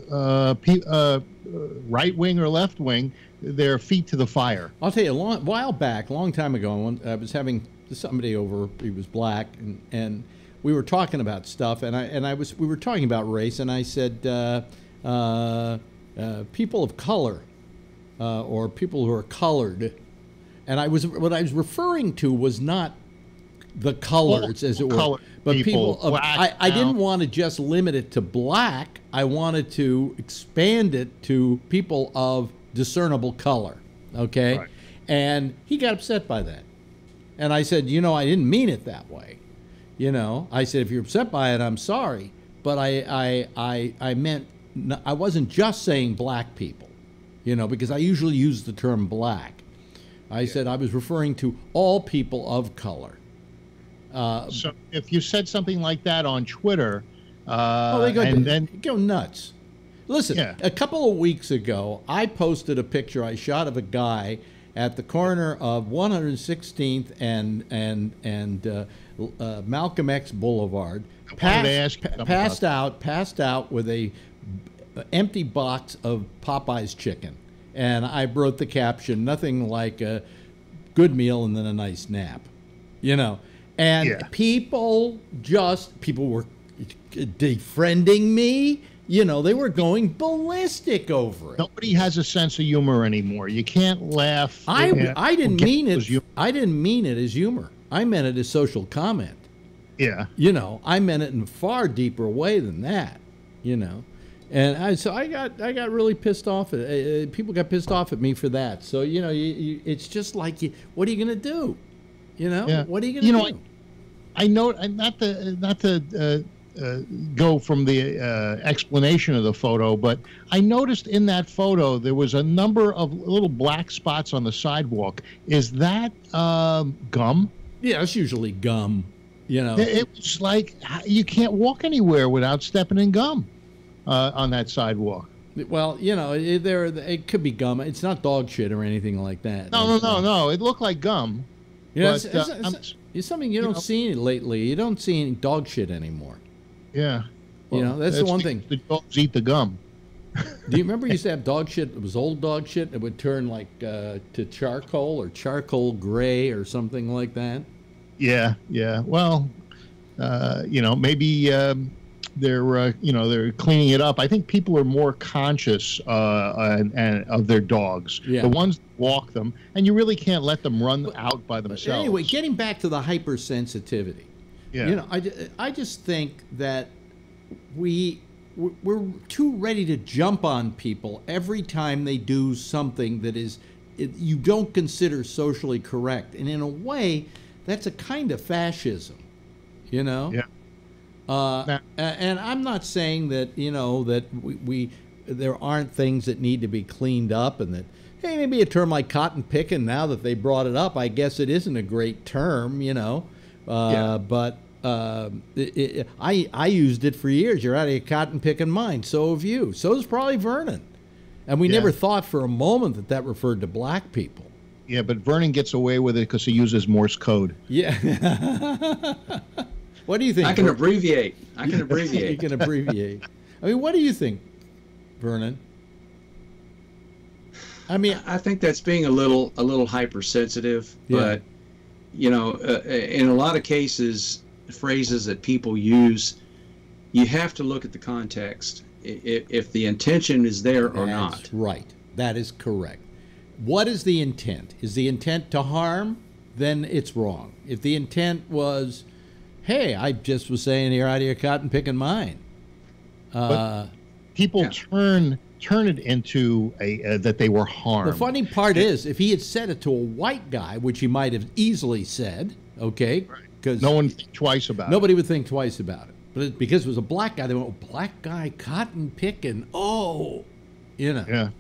right wing or left wing their feet to the fire. I'll tell you, a long time ago, I was having somebody over. He was black, and we were talking about stuff, we were talking about race, and I said people of color or people who are colored, and what I was referring to was not the colors, as it were, but people of, I didn't want to just limit it to black. I wanted to expand it to people of discernible color. Okay. Right. And he got upset by that. And I said, I didn't mean it that way. I said, if you're upset by it, I'm sorry. But I meant, I wasn't just saying black people, because I usually use the term black. I said I was referring to all people of color. So if you said something like that on Twitter, they go nuts. Listen, a couple of weeks ago, I posted a picture I shot of a guy at the corner of 116th and Malcolm X Boulevard, passed out with a empty box of Popeye's chicken, and I wrote the caption, "Nothing like a good meal and then a nice nap," And people were defriending me. They were going ballistic over it. Nobody has a sense of humor anymore. You can't laugh. I didn't mean it. I didn't mean it as humor. I meant it as social comment. Yeah. I meant it in a far deeper way than that. And so I got really pissed off. People got pissed off at me for that. So it's just like, what are you going to do? What are you going to do? I know, not to go from the explanation of the photo, but I noticed in that photo there was a number of little black spots on the sidewalk. Is that gum? Yeah, it's usually gum. It was like you can't walk anywhere without stepping in gum on that sidewalk. Well, it could be gum. It's not dog shit or anything like that. No. It looked like gum. It's something you don't see lately. You don't see any dog shit anymore. Yeah. Well, that's the one thing. The dogs eat the gum. Do you remember you used to have dog shit? It was old dog shit. It would turn to charcoal or charcoal gray or something like that. Yeah. Well, maybe they're cleaning it up. I think people are more conscious and of their dogs. Yeah. The ones that walk them, and you really can't let them run out by themselves. Anyway, getting back to the hypersensitivity. Yeah. I just think that we're too ready to jump on people every time they do something that you don't consider socially correct, and in a way, that's a kind of fascism. Yeah. And I'm not saying that that there aren't things that need to be cleaned up, and that maybe a term like cotton picking, now that they brought it up, I guess it isn't a great term, but I used it for years. You're out of your cotton picking mind. So have you. So is probably Vernon. And we never thought for a moment that that referred to black people. Yeah, but Vernon gets away with it because he uses Morse code. Yeah. What do you think? I can abbreviate. You can abbreviate. I mean, what do you think, Vernon? I mean, I think that's being a little hypersensitive, but you know, in a lot of cases, phrases that people use, you have to look at the context. If the intention is there or not. That's right. That is correct. What is the intent? Is the intent to harm? Then it's wrong. If the intent was, hey, I just was saying you're out of your cotton picking mind. People turn it into that they were harmed. The funny part is, if he had said it to a white guy, which he might have easily said, okay, because no one would think twice about it. Nobody would think twice about it. But because it was a black guy, they went, oh, black guy, cotton picking, oh, you know.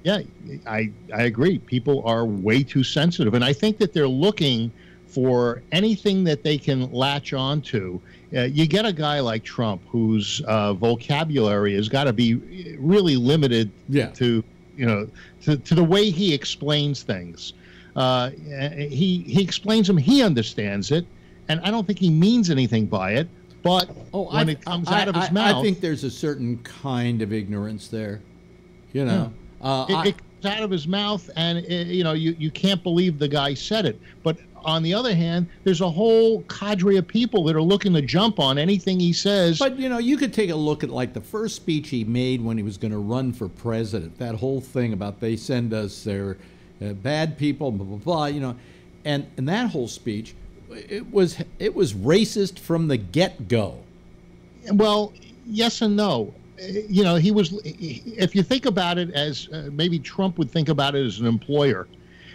Yeah, I agree. People are way too sensitive. And I think that they're looking for anything that they can latch onto. You get a guy like Trump whose vocabulary has got to be really limited to, you know, to the way he explains things. He explains them, he understands it, and I don't think he means anything by it. But when it comes out of his mouth, I think there's a certain kind of ignorance there. You know, it comes out of his mouth, and you know, you can't believe the guy said it. But on the other hand, there's a whole cadre of people that are looking to jump on anything he says. But you know, you could take a look at like the first speech he made when he was going to run for president. That whole thing about they send us their bad people, blah blah blah. You know, and that whole speech. It was racist from the get-go. Well, yes and no. You know, he was. If you think about it as maybe Trump would think about it as an employer.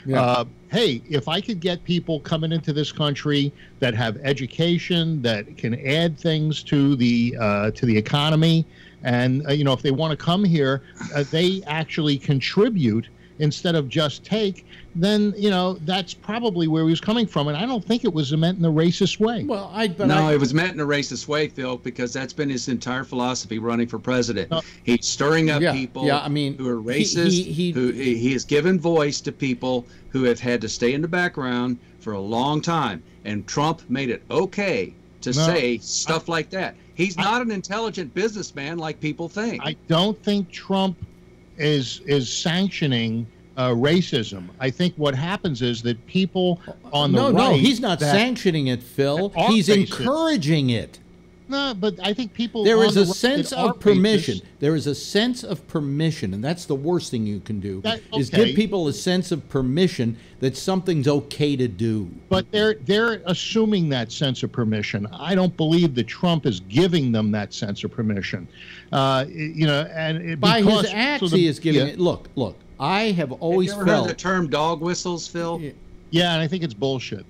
Hey, if I could get people coming into this country that have education, that can add things to the economy, and you know, if they want to come here, they actually contribute instead of just take, then, you know, that's probably where he was coming from. And I don't think it was meant in a racist way. Well, it was meant in a racist way, Phil, because that's been his entire philosophy running for president. He's stirring up people who are racist, who he has given voice to people who have had to stay in the background for a long time. And Trump made it okay to say stuff like that. He's not an intelligent businessman like people think. I don't think Trump is sanctioning racism. I think what happens is that people on the right... No, he's not sanctioning it, Phil. He's encouraging it. No, but I think people... There is a sense of permission. There is a sense of permission, and that's the worst thing you can do, is give people a sense of permission that something's okay to do. But they're assuming that sense of permission. I don't believe that Trump is giving them that sense of permission. You know, and by his acts, he is giving it. Look. I have always felt... Have you ever heard the term dog whistles, Phil? Yeah, and I think it's bullshit.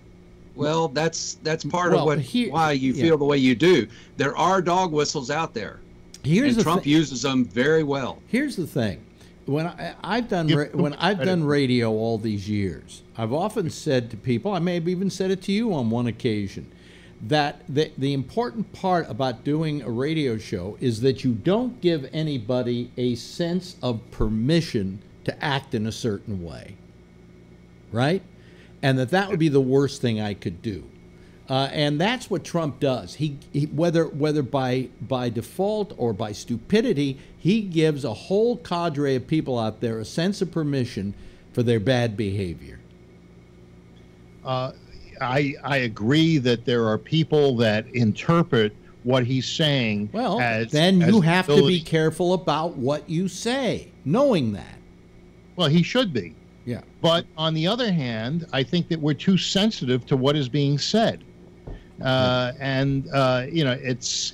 Well, that's part of why you feel the way you do. There are dog whistles out there, and Trump uses them very well. Here's the thing: when I've done radio all these years, I've often said to people, I may have even said it to you on one occasion, that the important part about doing a radio show is that you don't give anybody a sense of permission to act in a certain way, right? And that would be the worst thing I could do. And that's what Trump does. He whether by default or by stupidity, he gives a whole cadre of people out there a sense of permission for their bad behavior. I agree that there are people that interpret what he's saying then you have to be careful about what you say, knowing that. Well, he should be. Yeah. But on the other hand, I think that we're too sensitive to what is being said. And, you know, it's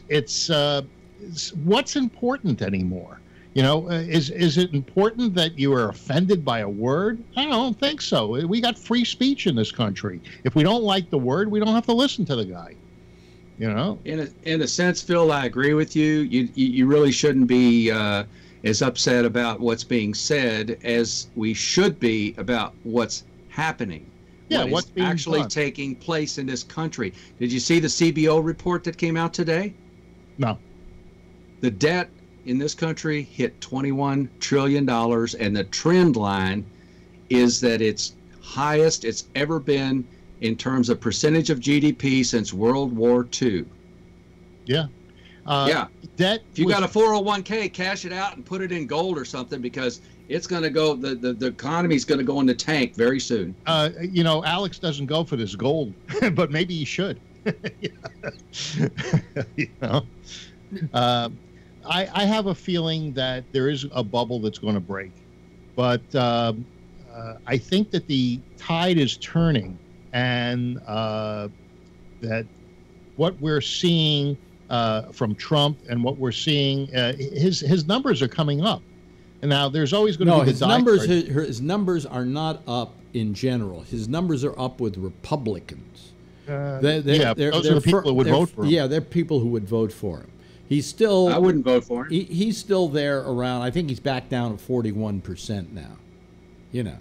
what's important anymore? You know, is it important that you are offended by a word? I don't think so. We got free speech in this country. If we don't like the word, we don't have to listen to the guy. You know? In a sense, Phil, I agree with you. You really shouldn't be as upset about what's being said as we should be about what's happening. what's actually taking place in this country. Did you see the CBO report that came out today? No. The debt in this country hit $21 trillion, and the trend line is that it's highest it's ever been in terms of percentage of GDP since World War II. Yeah. Debt. If you got a 401k, cash it out and put it in gold or something, because it's going to go. The economy's going to go in the tank very soon. Alex doesn't go for this gold, but maybe he should. I have a feeling that there is a bubble that's going to break, but I think that the tide is turning, and that what we're seeing from Trump and what we're seeing, his numbers are coming up. And now there's always going to be the numbers. His numbers are not up in general. His numbers are up with Republicans. Those are the people who would vote for him. Yeah, they're people who would vote for him. He's still. I wouldn't vote for him. He's still there around. I think he's back down to 41% now.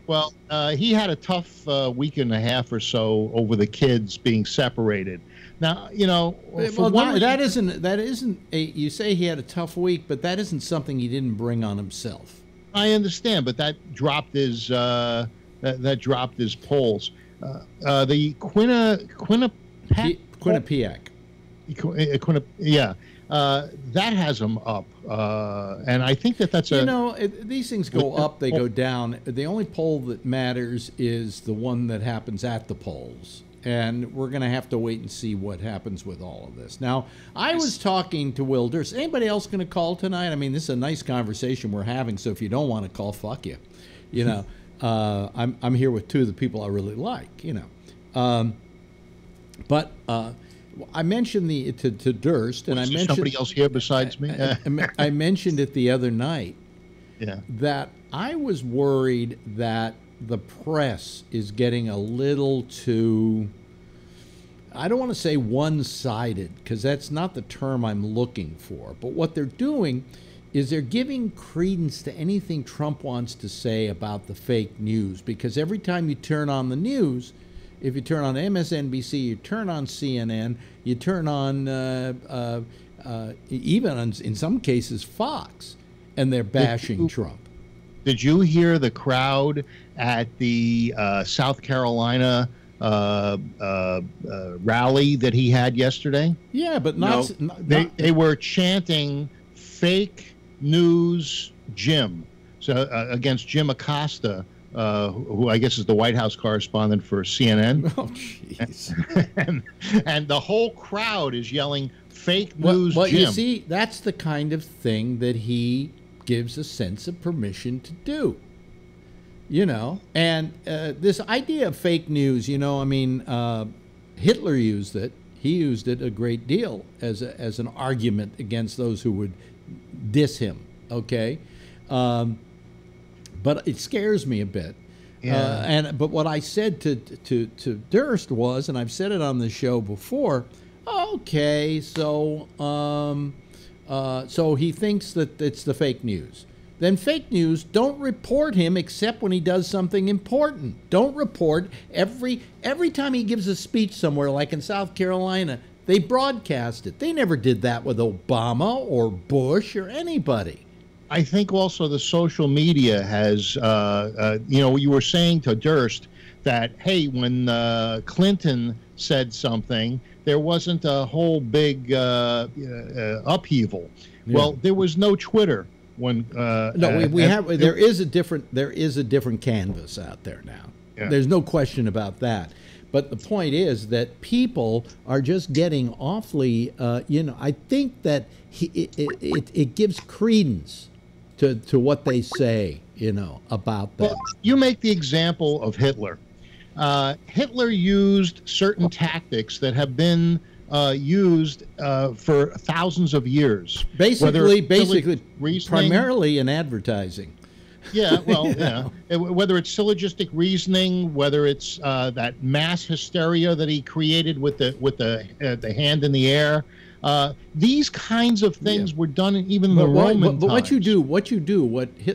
Well, he had a tough week and a half or so over the kids being separated. Now, that isn't you say he had a tough week, but that isn't something he didn't bring on himself. I understand, but that dropped his polls. The Quinnipiac. That has him up, and I think that's these things go up, they go down. The only poll that matters is the one that happens at the polls. And we're going to have to wait and see what happens with all of this. Now, I was talking to Will Durst. Anybody else going to call tonight? I mean, this is a nice conversation we're having, so if you don't want to call, fuck you. I'm here with two of the people I really like, But I mentioned to Durst, and I mentioned somebody else here besides me. I mentioned it the other night. Yeah. That I was worried that the press is getting a little too, I don't want to say one-sided, because that's not the term I'm looking for. But what they're doing is they're giving credence to anything Trump wants to say about the fake news. Because every time you turn on the news, if you turn on MSNBC, you turn on CNN, you turn on even in some cases Fox, and they're bashing Trump. Did you hear the crowd at the South Carolina rally that he had yesterday? Yeah, but they were chanting "fake news, Jim," so against Jim Acosta, who I guess is the White House correspondent for CNN. Oh, jeez! and the whole crowd is yelling "fake news, Jim." You see, that's the kind of thing that he gives a sense of permission to do, and this idea of fake news, Hitler used it. He used it a great deal as an argument against those who would diss him. Okay, but it scares me a bit. Yeah. But what I said to Durst was, and I've said it on the show before. Okay, so he thinks that it's the fake news. Then fake news, don't report him except when he does something important. Don't report every time he gives a speech somewhere, like in South Carolina, they broadcast it. They never did that with Obama or Bush or anybody. I think also the social media has, you were saying to Durst that, hey, when Clinton said something, there wasn't a whole big upheaval. Yeah. Well, there was no Twitter when. There is a different canvas out there now. Yeah. There's no question about that. But the point is that people are just getting awfully. I think that it gives credence to what they say. About them. Well, you make the example of Hitler. Hitler used certain tactics that have been used for thousands of years. Basically, primarily in advertising. Yeah, well, yeah. Whether it's syllogistic reasoning, whether it's that mass hysteria that he created with the hand in the air. These kinds of things were done even in the Roman times. But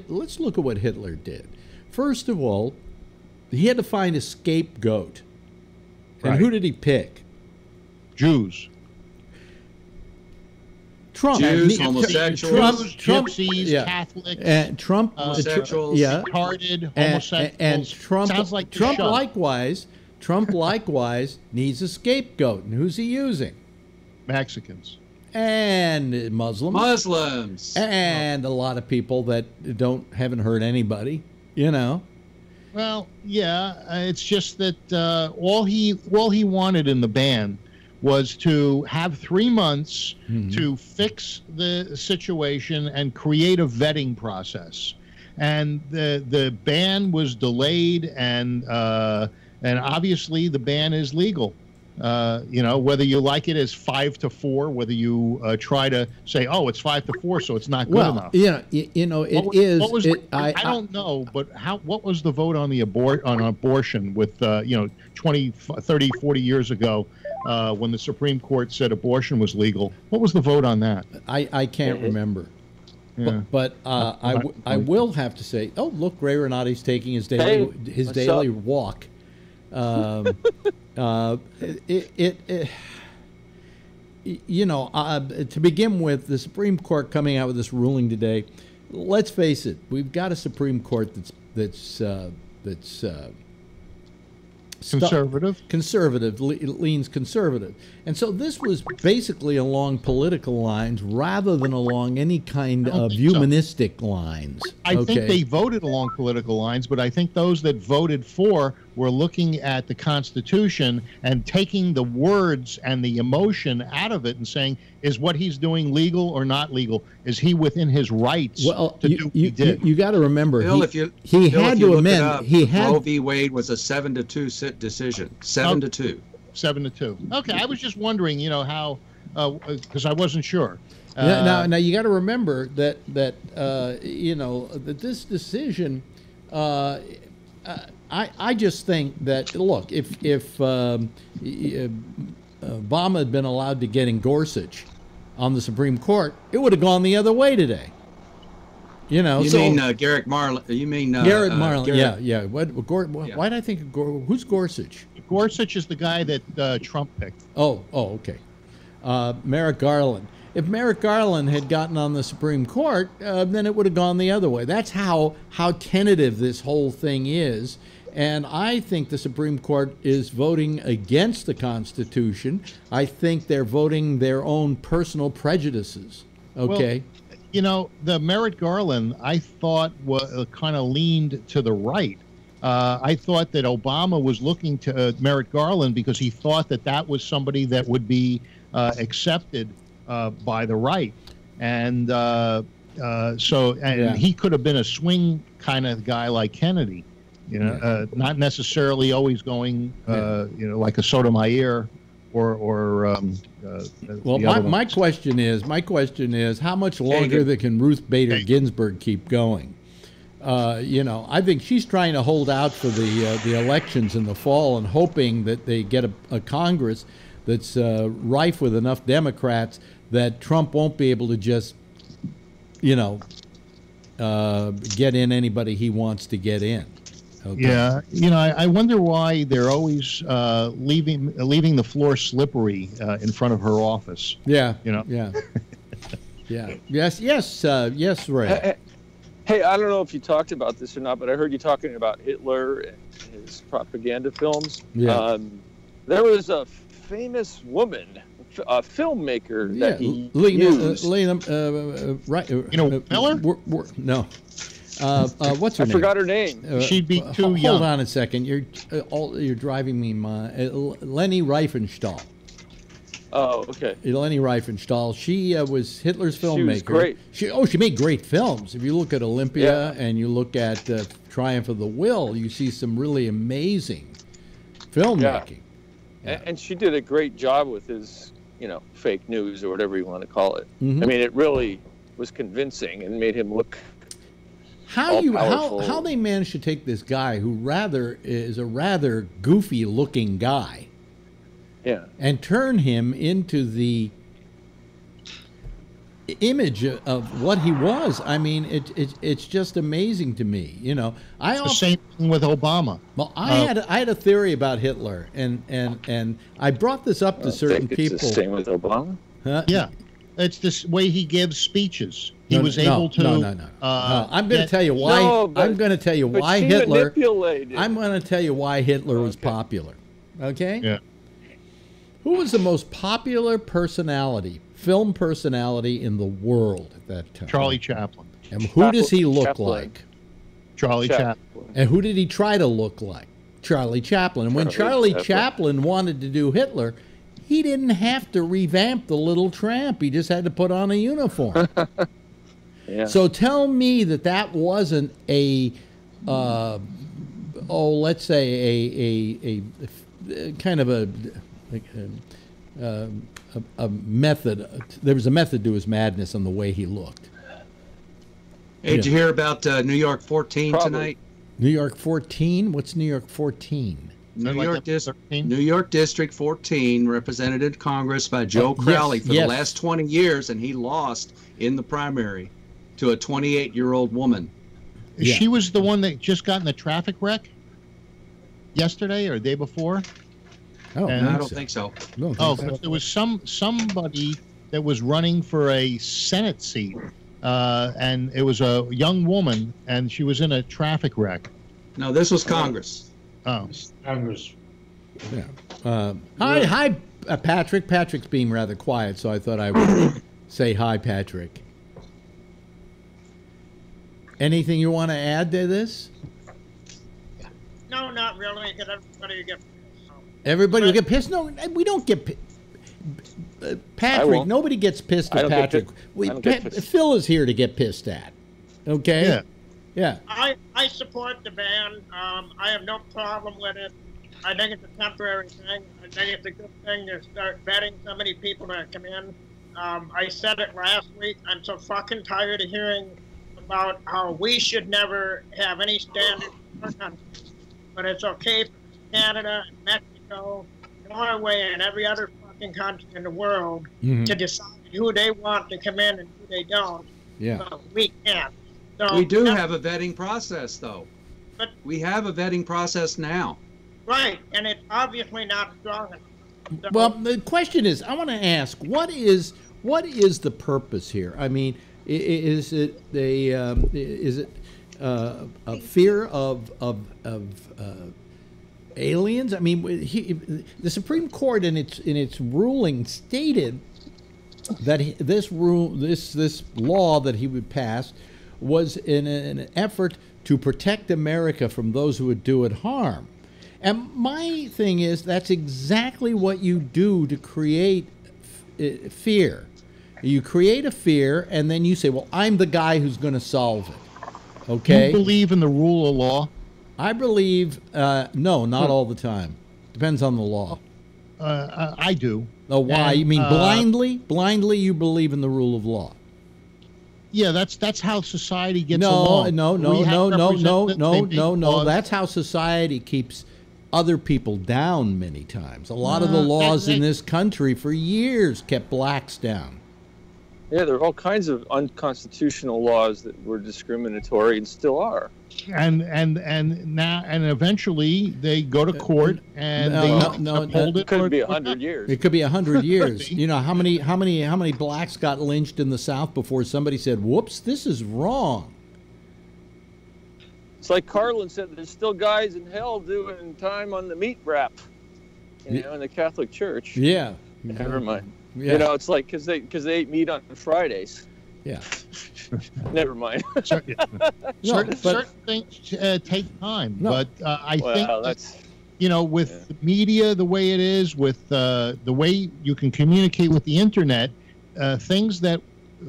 let's look at what Hitler did. First of all, he had to find a scapegoat. And Right. who did he pick? Jews. Trump. Jews, homosexuals, gypsies, Catholics, and Trump, homosexuals, retarded, homosexuals. And Trump, sounds like Trump likewise needs a scapegoat. And who's he using? Mexicans. And Muslims. And a lot of people that haven't hurt anybody, you know. Well, yeah, it's just that all he wanted in the ban was to have 3 months to fix the situation and create a vetting process. And the ban was delayed, and obviously the ban is legal. You know, whether you like it as 5-4, whether you try to say, oh, it's 5-4, so it's not good enough. Yeah, you know, I don't know, but what was the vote on the abortion with 20, 30, 40 years ago when the Supreme Court said abortion was legal? What was the vote on that? I can't remember. Yeah. But I will have to say, oh, look, Ray Renati's taking his daily walk. You know, to begin with, the Supreme Court coming out with this ruling today. Let's face it, we've got a Supreme Court that's conservative, leans conservative, and so this was basically along political lines rather than along any kind of humanistic lines. I think they voted along political lines, but I think those that voted for were looking at the Constitution and taking the words and the emotion out of it and saying, is what he's doing legal or not legal? Is he within his rights to do what he did? You got to remember, Bill, he had to amend. Roe v. Wade was a 7-2 decision. 7-2. 7-2. Okay, I was just wondering, you know, how, because I wasn't sure. Now you got to remember that you know, that this decision. I just think that, look, if Obama had been allowed to get in Gorsuch on the Supreme Court, it would have gone the other way today. You know, mean Garrett Marlin? You mean Garrett Marlin? Yeah. Why did I think of who's Gorsuch? Gorsuch is the guy that Trump picked. Oh, okay. Merrick Garland. If Merrick Garland had gotten on the Supreme Court, then it would have gone the other way. That's how tentative this whole thing is. And I think the Supreme Court is voting against the Constitution. I think they're voting their own personal prejudices. Okay. Well, you know, the Merrick Garland, I thought, kind of leaned to the right. I thought that Obama was looking to Merrick Garland because he thought that was somebody that would be accepted by the right. And he could have been a swing kind of guy like Kennedy. You know, not necessarily always going, you know, like a Sotomayor or. Well, my question is, how much longer can Ruth Bader Ginsburg keep going? You know, I think she's trying to hold out for the elections in the fall and hoping that they get a Congress that's rife with enough Democrats that Trump won't be able to just, you know, get in anybody he wants to get in. Okay. Yeah, you know, I wonder why they're always leaving the floor slippery in front of her office. Yeah, you know. Yeah, yeah. Yes, Ray. Hey, I don't know if you talked about this or not, but I heard you talking about Hitler and his propaganda films. Yeah. There was a famous woman, a filmmaker that he used. Right? You know, Miller? No. What's her name? I forgot her name. She'd be too young. Hold on a second. You're driving me Leni Riefenstahl. Oh, okay. Leni Riefenstahl. She was Hitler's filmmaker. She was great. She made great films. If you look at Olympia and you look at Triumph of the Will, you see some really amazing filmmaking. Yeah. And she did a great job with his, you know, fake news or whatever you want to call it. Mm-hmm. I mean, it really was convincing and made him look. How they managed to take this guy who is a rather goofy looking guy, and turn him into image of what he was. I mean, it's just amazing to me. You know, the same thing with Obama. Well, I had a theory about Hitler, and I brought this up to certain people. It's the same with Obama. Huh? Yeah, it's this way he gives speeches. He was able to. No. I'm going to tell you why. I'm going to tell you why Hitler. I'm going to tell you why Hitler was popular. Okay. Yeah. Who was the most popular film personality in the world at that time? Charlie Chaplin. And who does he look like? Charlie Chaplin. And who did he try to look like? Charlie Chaplin. And when Charlie Chaplin wanted to do Hitler, he didn't have to revamp the little tramp. He just had to put on a uniform. Yeah. So tell me that wasn't a, let's say a kind of a method. There was a method to his madness on the way he looked. Hey, did you hear about New York 14 tonight? New York 14? What's New York 14? New York District 14, represented in Congress by Joe Crowley for the last 20 years, and he lost in the primary to a 28-year-old woman. She was the one that just got in the traffic wreck yesterday or the day before? Oh, I don't think so. There was somebody that was running for a Senate seat, and it was a young woman, and she was in a traffic wreck. No, this was Congress. Oh, Congress. Yeah. Hi, Patrick. Patrick's being rather quiet, so I thought I would say hi, Patrick. Anything you want to add to this? No, not really, because everybody will get pissed. Everybody will get pissed? No, we don't get pissed. Patrick, nobody gets pissed at Patrick. Phil is here to get pissed at. Okay? Yeah. I support the ban. I have no problem with it. I think it's a temporary thing. I think it's a good thing to start vetting so many people that come in. I said it last week. I'm so fucking tired of hearing about how we should never have any standards in our country. But it's okay for Canada, Mexico, Norway, and every other fucking country in the world to decide who they want to come in and who they don't. Yeah. But we can't. So, we do have a vetting process, though. But we have a vetting process now. Right, and it's obviously not strong enough. So, well, the question is, I want to ask, what is the purpose here? I mean, is it a fear of aliens? I mean, the Supreme Court in its ruling stated that this law that he would pass was in an effort to protect America from those who would do it harm. And my thing is, that's exactly what you do to create fear. You create a fear, and then you say, well, I'm the guy who's going to solve it. Okay? You believe in the rule of law? I believe, no, not all the time. Depends on the law. I do. Oh, why? You mean blindly? Blindly you believe in the rule of law? Yeah, that's how society gets along. No. That's how society keeps other people down many times. A lot of the laws in this country for years kept blacks down. Yeah, there are all kinds of unconstitutional laws that were discriminatory and still are. And eventually they go to court and uphold it. It could be 100 years. It could be 100 years. You know how many blacks got lynched in the South before somebody said, "Whoops, this is wrong." It's like Carlin said, there's still guys in hell doing time on the meat wrap, in the Catholic Church. Yeah. Never mind. Yeah. You know, it's like because they ate meat on Fridays. Yeah. Never mind. Certain things take time, but I think that's, with media the way it is, with the way you can communicate with the internet, things that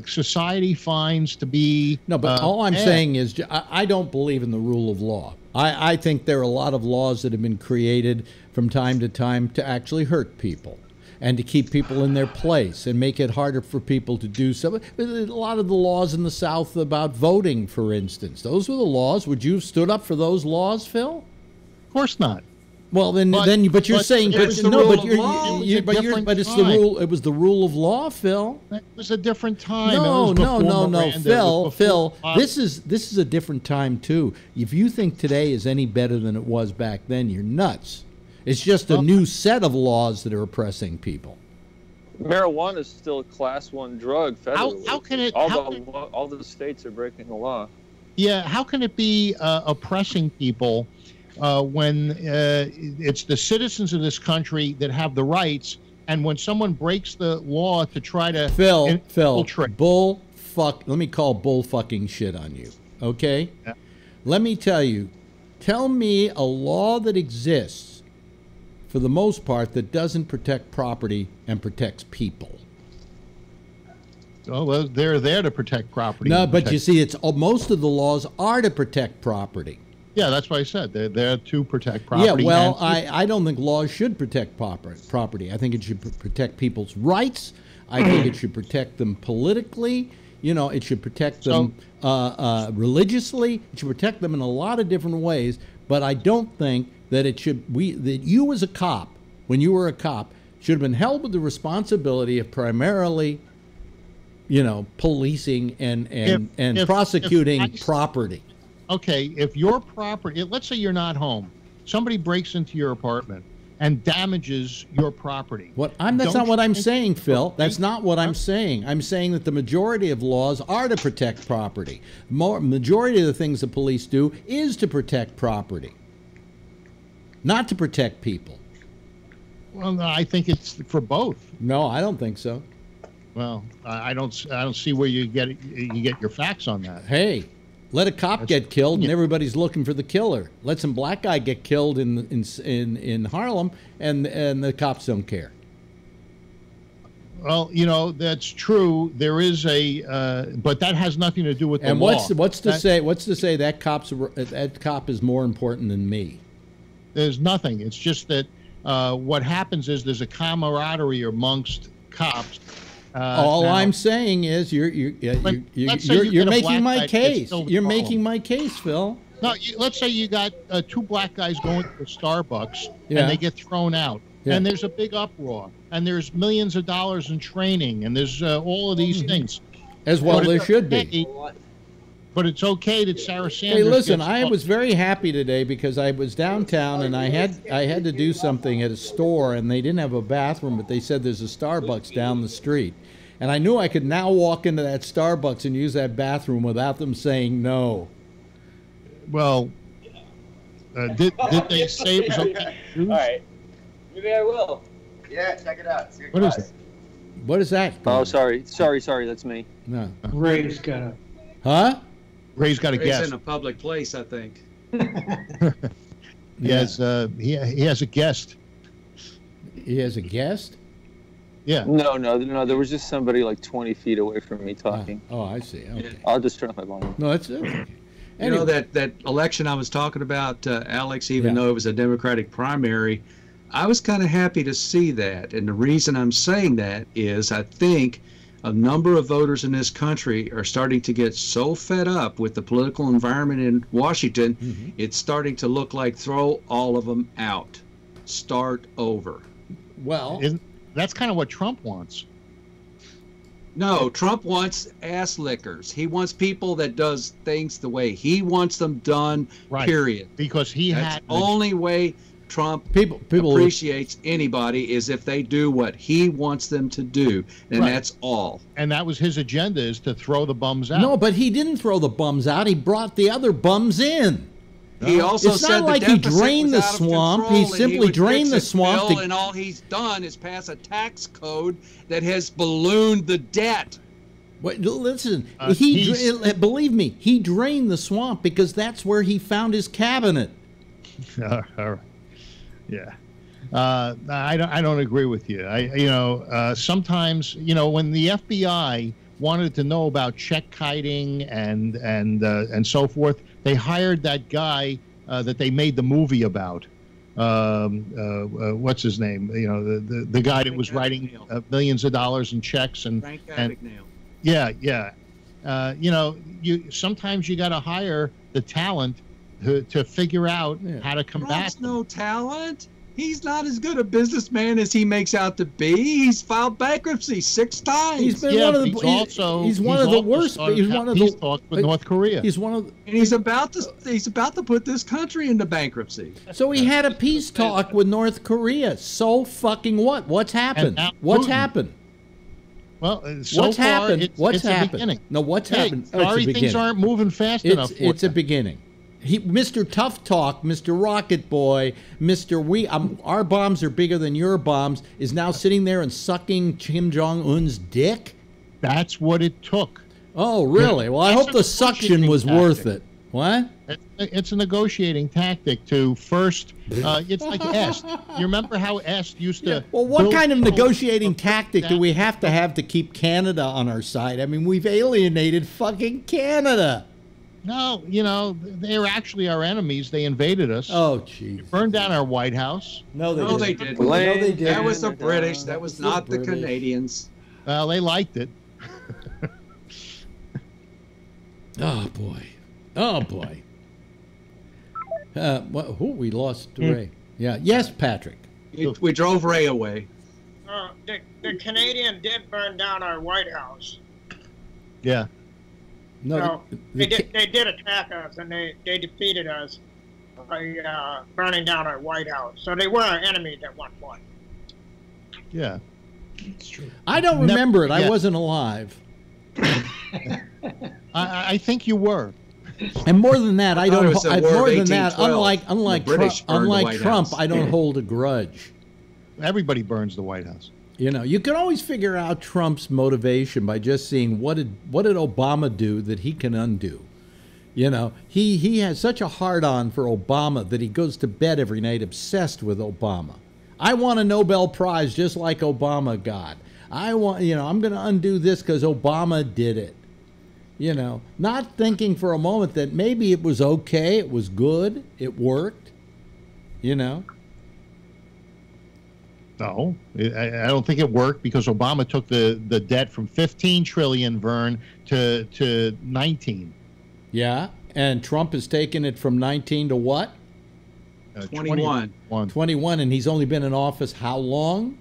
society finds to be all I'm saying is I don't believe in the rule of law. I think there are a lot of laws that have been created from time to time to actually hurt people and to keep people in their place and make it harder for people to do so. A lot of the laws in the South about voting, for instance, those were the laws. Would you have stood up for those laws, Phil? Of course not. Well, but you're saying, but it's the rule. It was the rule of law, Phil. It was a different time. No, Phil. This is a different time too. If you think today is any better than it was back then, you're nuts. It's just a new set of laws that are oppressing people. Marijuana is still a class 1 drug federally. How can it? All the states are breaking the law. Yeah, how can it be oppressing people when it's the citizens of this country that have the rights, and when someone breaks the law to try to Phil, let me call bull fucking shit on you, okay? Yeah. Let me tell me a law that exists for the most part that doesn't protect property and protects people. Oh, well, they're there to protect property. No, but you see, most of the laws are to protect property. Yeah, that's what I said. They're there to protect property. Yeah, well, I don't think laws should protect property. I think it should protect people's rights. I think it should protect them politically. You know, it should protect them religiously. It should protect them in a lot of different ways. But I don't think that that you as a cop, when you were a cop, should have been held with the responsibility of primarily, policing and prosecuting property. Okay, if your property, let's say you're not home, somebody breaks into your apartment and damages your property. That's not what I'm saying, Phil. That's not what I'm saying. I'm saying that the majority of laws are to protect property. Majority of the things the police do is to protect property, not to protect people. Well, no, I think it's for both. No, I don't think so. Well, I don't see where you get your facts on that. Hey, let a cop get killed, and everybody's looking for the killer. Let some black guy get killed in Harlem, and the cops don't care. Well, that's true. There is but that has nothing to do with the law. And what's to say that cop is more important than me? There's nothing. It's just that what happens is there's a camaraderie amongst cops. All I'm saying is you're making my case. You're making my case, Phil. No, let's say you got 2 black guys going to a Starbucks and they get thrown out, and there's a big uproar, and there's millions of dollars in training, and there's all of these things. As well, there should be. But it's okay that Sarah Sanders. Hey, listen, I was very happy today because I was downtown and I had to do something at a store, and they didn't have a bathroom, but they said there's a Starbucks down the street. And I knew I could now walk into that Starbucks and use that bathroom without them saying no. Well, did they say it was okay? All right. Maybe I will. Yeah, check it out. What is it? What is that? Oh, sorry. That's me. No. Ray's got a... Huh? Ray's got a guest. In a public place, I think. He has a guest. He has a guest? Yeah. No. There was just somebody like 20 feet away from me talking. Oh, I see. Okay. Yeah. I'll just turn off my volume. No, that's okay. Anyway. That election I was talking about, Alex, even though it was a Democratic primary, I was kind of happy to see that. And the reason I'm saying that is I think a number of voters in this country are starting to get so fed up with the political environment in Washington, it's starting to look like throw all of them out. Start over. Well, that's kind of what Trump wants. No, Trump wants ass lickers. He wants people that does things the way he wants them done, period. Because that's the only way Trump people appreciates anybody is if they do what he wants them to do, and that's all. And that was his agenda, is to throw the bums out. No, but he didn't throw the bums out. He brought the other bums in. He also it's not like he drained the swamp. He simply drained the swamp. And all he's done is pass a tax code that has ballooned the debt. Wait, listen, believe me, he drained the swamp because that's where he found his cabinet. All right. Yeah, I don't agree with you. Sometimes when the FBI wanted to know about check kiting and so forth, they hired that guy that they made the movie about. What's his name? The guy that was writing millions of dollars in checks and yeah. Sometimes you got to hire the talent to figure out how to combat. Trump's no talent. He's not as good a businessman as he makes out to be. He's filed bankruptcy 6 times. He's been one of the. He's one of the worst. He's one of the. He's talked with North Korea. He's one of. And he's about to put this country into bankruptcy. So he had a peace talk with North Korea. Fucking what? What's happened? What's happened? Well, what's happened? What's happened? No, what's happened? Sorry, things aren't moving fast enough. It's a beginning. Mr. Tough Talk, Mr. Rocket Boy, Mr. Our bombs are bigger than your bombs, is now sitting there and sucking Kim Jong-un's dick? That's what it took. Oh, really? Well, I hope the suction was worth it. What? It's a negotiating tactic to first, it's like Est. You remember how Est used to... Well, what kind of negotiating tactic do we have to keep Canada on our side? I mean, we've alienated fucking Canada. No, they're actually our enemies. They invaded us. Oh, jeez. Burned down our White House. No, they didn't. No, they didn't. That was the British. That was not the Canadians. Well, they liked it. Oh, boy. Oh, boy. We lost Ray. Yeah. Yes, Patrick. We drove Ray away. The Canadian did burn down our White House. Yeah. No, they did attack us, and they defeated us by burning down our White House. So they were our enemies at one point. Yeah, it's true. I don't remember it. I wasn't alive. I think you were. And more than that, I don't. More than that, unlike Trump, I don't hold a grudge. Everybody burns the White House. You can always figure out Trump's motivation by just seeing what did Obama do that he can undo. He has such a hard-on for Obama that he goes to bed every night obsessed with Obama. I want a Nobel Prize just like Obama got. I'm going to undo this because Obama did it. Not thinking for a moment that maybe it was okay, it was good, it worked. No, I don't think it worked because Obama took the debt from 15 trillion, Vern, to 19. Yeah, and Trump has taken it from 19 to what? 21. 21, and he's only been in office how long?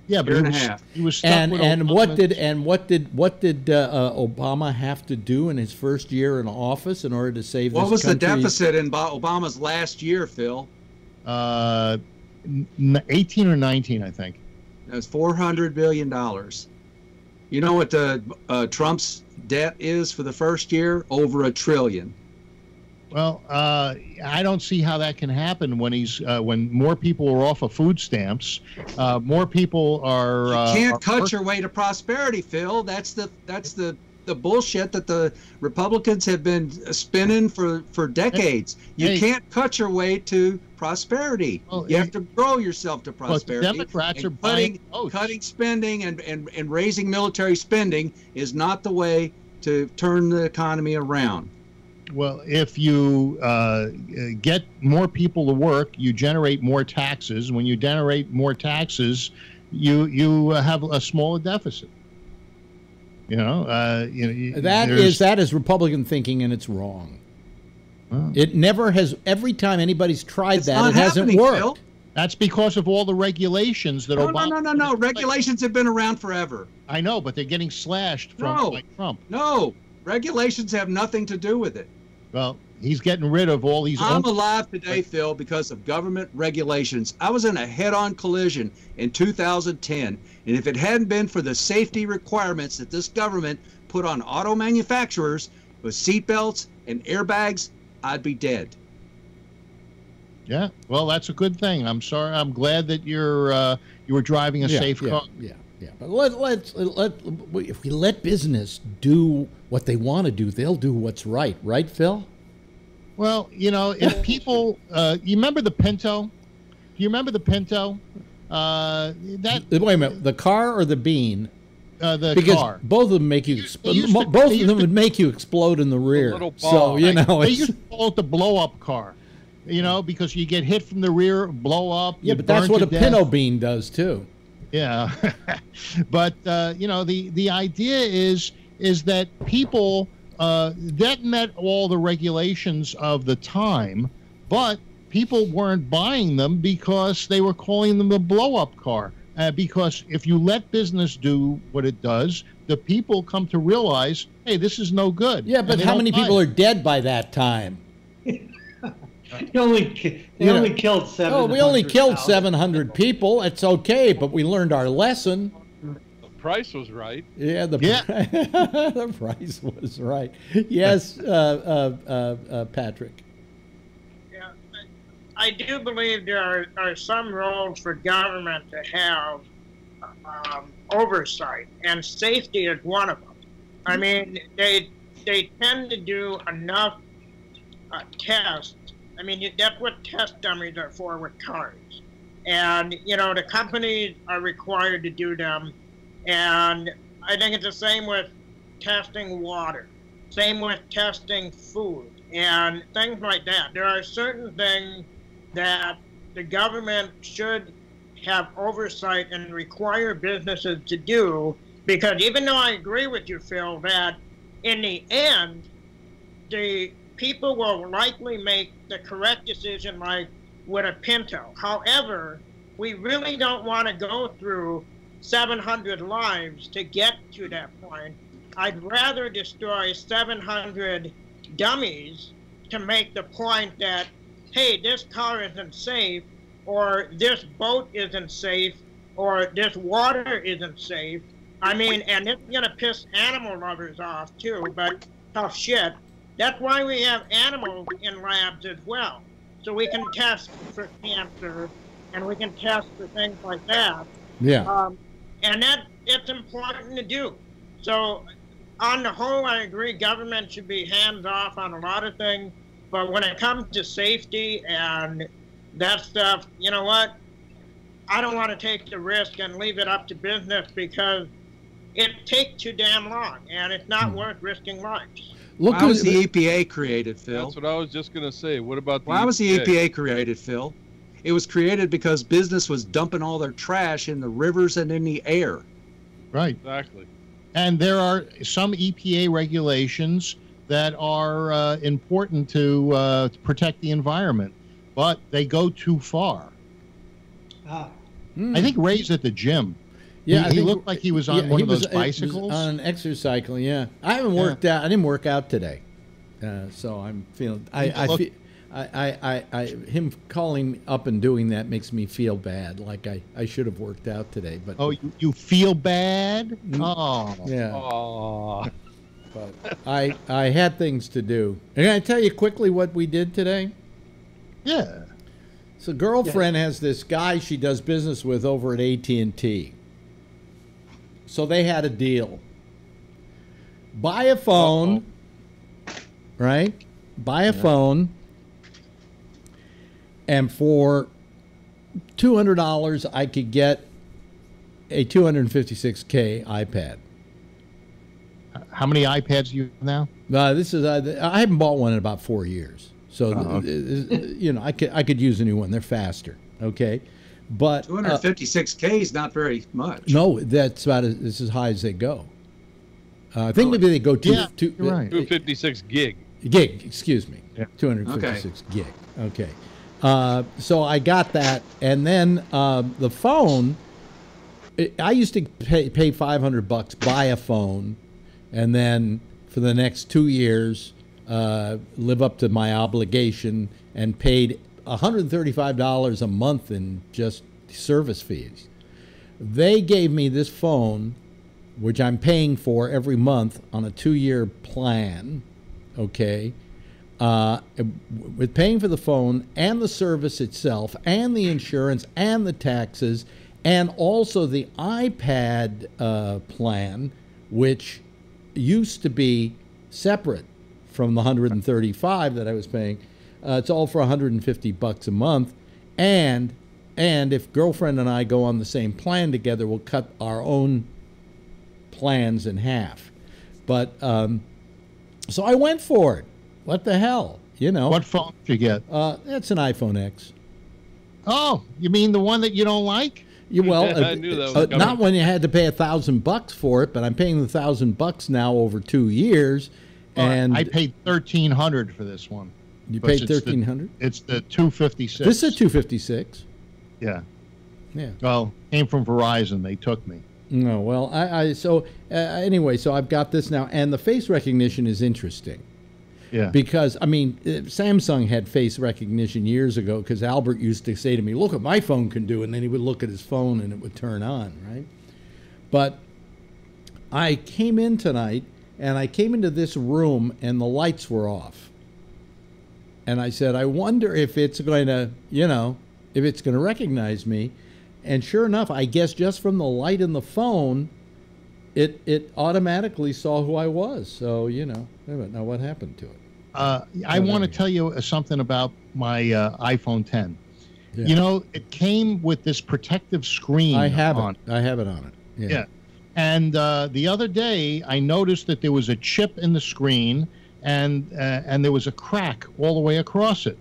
Yeah, but year and a half. He was stuck with what did Obama have to do in his first year in office in order to save this country? What was the deficit in Obama's last year, Phil? 18 or 19, I think. That was $400 billion. You know what Trump's debt is for the first year? Over $1 trillion. Well, I don't see how that can happen when when more people are off of food stamps, more people are. You can't cut your way to prosperity, Phil. That's the bullshit that the Republicans have been spinning for decades. You can't cut your way to prosperity. You have to grow yourself to prosperity. The Democrats are cutting spending and raising military spending is not the way to turn the economy around. Well, if you get more people to work, you generate more taxes. When you generate more taxes, you have a smaller deficit. That is Republican thinking, and it's wrong. Oh. It never has. Every time anybody's tried it hasn't worked. Phil. That's because of all the regulations that Obama. No. Regulations have been around forever. I know, but they're getting slashed by Trump. No, regulations have nothing to do with it. Well, he's getting rid of all these. I'm alive today, Phil, because of government regulations. I was in a head-on collision in 2010, and if it hadn't been for the safety requirements that this government put on auto manufacturers with seatbelts and airbags, I'd be dead. Yeah, well, that's a good thing. I'm sorry. I'm glad that you were driving a safe car. Yeah. But if we let business do what they want to do, they'll do what's right. Right, Phil? Well, if people, you remember the Pinto? Do you remember the Pinto? Wait a minute, the car or the bean? The car. Both of them make you. Both of them would make you explode in the rear. So they used to call it the blow-up car. Because you get hit from the rear, blow up. Yeah, but that's what a pinto bean does too. Yeah, but the idea is that people that met all the regulations of the time, but people weren't buying them because they were calling them a blow-up car. Because if you let business do what it does, the people come to realize, hey, this is no good. Yeah, but how many people are dead by that time? They only killed 700. Oh, we only killed 700 people. It's okay, but we learned our lesson. The price was right. Yeah, the price was right. Yes, Patrick. Yeah, I do believe there are some roles for government to have oversight, and safety is one of them. I mean, they tend to do enough tests. I mean, that's what test dummies are for with cars. And, you know, the companies are required to do them. And I think it's the same with testing water, same with testing food, and things like that. There are certain things that the government should have oversight and require businesses to do, because even though I agree with you, Phil, that in the end, the people will likely make the correct decision, like with a Pinto. However, we really don't want to go through 700 lives to get to that point. I'd rather destroy 700 dummies to make the point that, hey, this car isn't safe, or this boat isn't safe, or this water isn't safe. I mean, and it's going to piss animal lovers off too, but tough shit. That's why we have animals in labs as well. So we can test for cancer, and we can test for things like that. Yeah. And it's important to do. So on the whole, I agree government should be hands-off on a lot of things. But when it comes to safety and that stuff, you know what? I don't want to take the risk and leave it up to business, because it takes too damn long, and it's not worth risking lives. Why was the EPA created, Phil? That's what I was just going to say. What about the Why was the EPA created, Phil? It was created because business was dumping all their trash in the rivers and in the air. Right. Exactly. And there are some EPA regulations that are important to protect the environment, but they go too far. I think Ray's at the gym. Yeah, he looked like he was on one of those bicycles. On an exercycle, yeah. I haven't worked out. I didn't work out today, so I'm feeling. Him calling up and doing that makes me feel bad. Like I should have worked out today. But you feel bad? Oh, yeah. Oh. But I had things to do. And can I tell you quickly what we did today? Yeah. So girlfriend has this guy she does business with over at AT&T. So they had a deal. Buy a phone, right? Buy a phone, and for $200, I could get a 256K iPad. How many iPads do you have now? This is I haven't bought one in about 4 years. So you know, I could use a new one. They're faster. Okay. But 256K is not very much. No, that's about as high as they go. I think maybe they go to right. 256 gig. Gig, excuse me. Yeah. 256 gig. Okay. So I got that, and then the phone. I used to pay $500, buy a phone, and then for the next 2 years live up to my obligation, and paid $135 a month in just service fees. They gave me this phone, which I'm paying for every month on a 2-year plan, okay, with paying for the phone and the service itself and the insurance and the taxes and also the iPad plan, which used to be separate from the $135 that I was paying. It's all for $150 a month, and if girlfriend and I go on the same plan together, we'll cut our own plans in half. But so I went for it. What the hell, you know? What phone did you get? It's an iPhone X. Oh, you mean the one that you don't like? Well, I knew that was not when you had to pay $1,000 for it, but I'm paying the $1,000 now over 2 years. And I paid $1,300 for this one. You paid $1,300? It's the 256. This is a 256. Yeah. Yeah. Well, came from Verizon. They took me. No, well, anyway, so I've got this now, and the face recognition is interesting. Yeah. Because, I mean, Samsung had face recognition years ago because Albert used to say to me, look what my phone can do, and then he would look at his phone and it would turn on, right? But I came in tonight, and I came into this room, and the lights were off. And I said, I wonder if it's going to, if it's going to recognize me. And sure enough, I guess just from the light in the phone, it automatically saw who I was. So, now what happened to it? I want to tell you something about my iPhone 10. Yeah. It came with this protective screen. I have it. I have it on it. Yeah. And the other day, I noticed that there was a chip in the screen, and there was a crack all the way across it.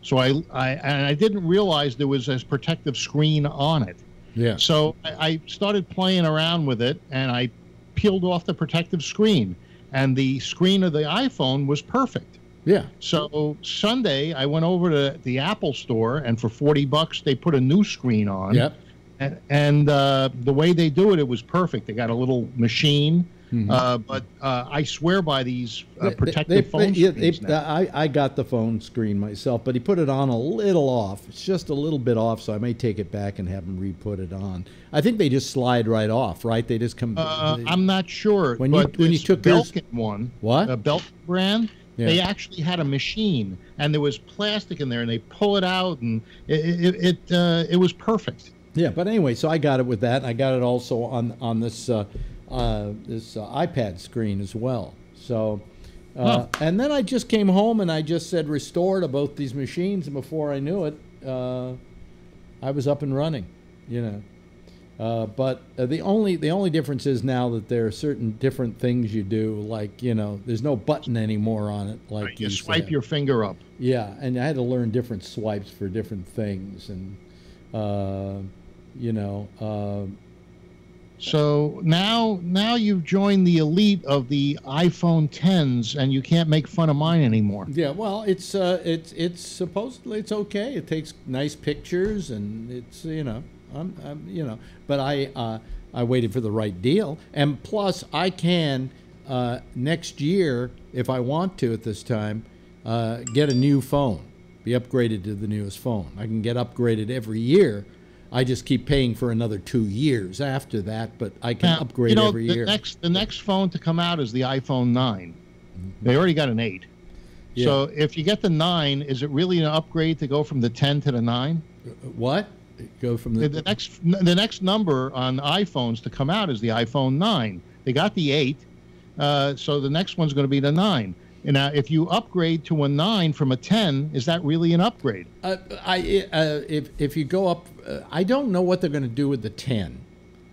So I didn't realize there was a protective screen on it. Yeah. So I started playing around with it, and I peeled off the protective screen, and the screen of the iPhone was perfect. Yeah. So Sunday, I went over to the Apple store, and for $40, they put a new screen on. Yep. And the way they do it, it was perfect. They got a little machine. Mm-hmm. But I swear by these protective phone screens now. I got the phone screen myself, but he put it on a little off. It's just a little bit off, so I may take it back and have him re-put it on. I think they just slide right off, right? They just come. I'm not sure. When you took Belkin one, what? A Belkin brand, yeah. They actually had a machine, and there was plastic in there, and they pull it out, and it was perfect. Yeah, but anyway, so I got it with that. And I got it also on this iPad screen as well. So, and then I just came home and I just said restore to both these machines, and before I knew it, I was up and running. But the only difference is now that there are certain different things you do, like there's no button anymore on it. Like right, you swipe your finger up. Yeah, and I had to learn different swipes for different things, and So now you've joined the elite of the iPhone 10s, and you can't make fun of mine anymore. Yeah, well, it's supposedly it's okay. It takes nice pictures, and it's but I waited for the right deal, and plus I can next year, if I want to at this time, get a new phone, be upgraded to the newest phone. I can get upgraded every year. I just keep paying for another 2 years after that, but I can upgrade every year. The next phone to come out is the iPhone 9. Mm-hmm. They already got an 8. Yeah. So if you get the 9, is it really an upgrade to go from the 10 to the 9? What? Go from the next number on iPhones to come out is the iPhone 9. They got the 8, so the next one's going to be the 9. And now, if you upgrade to a 9 from a 10, is that really an upgrade? If you go up, I don't know what they're going to do with the 10.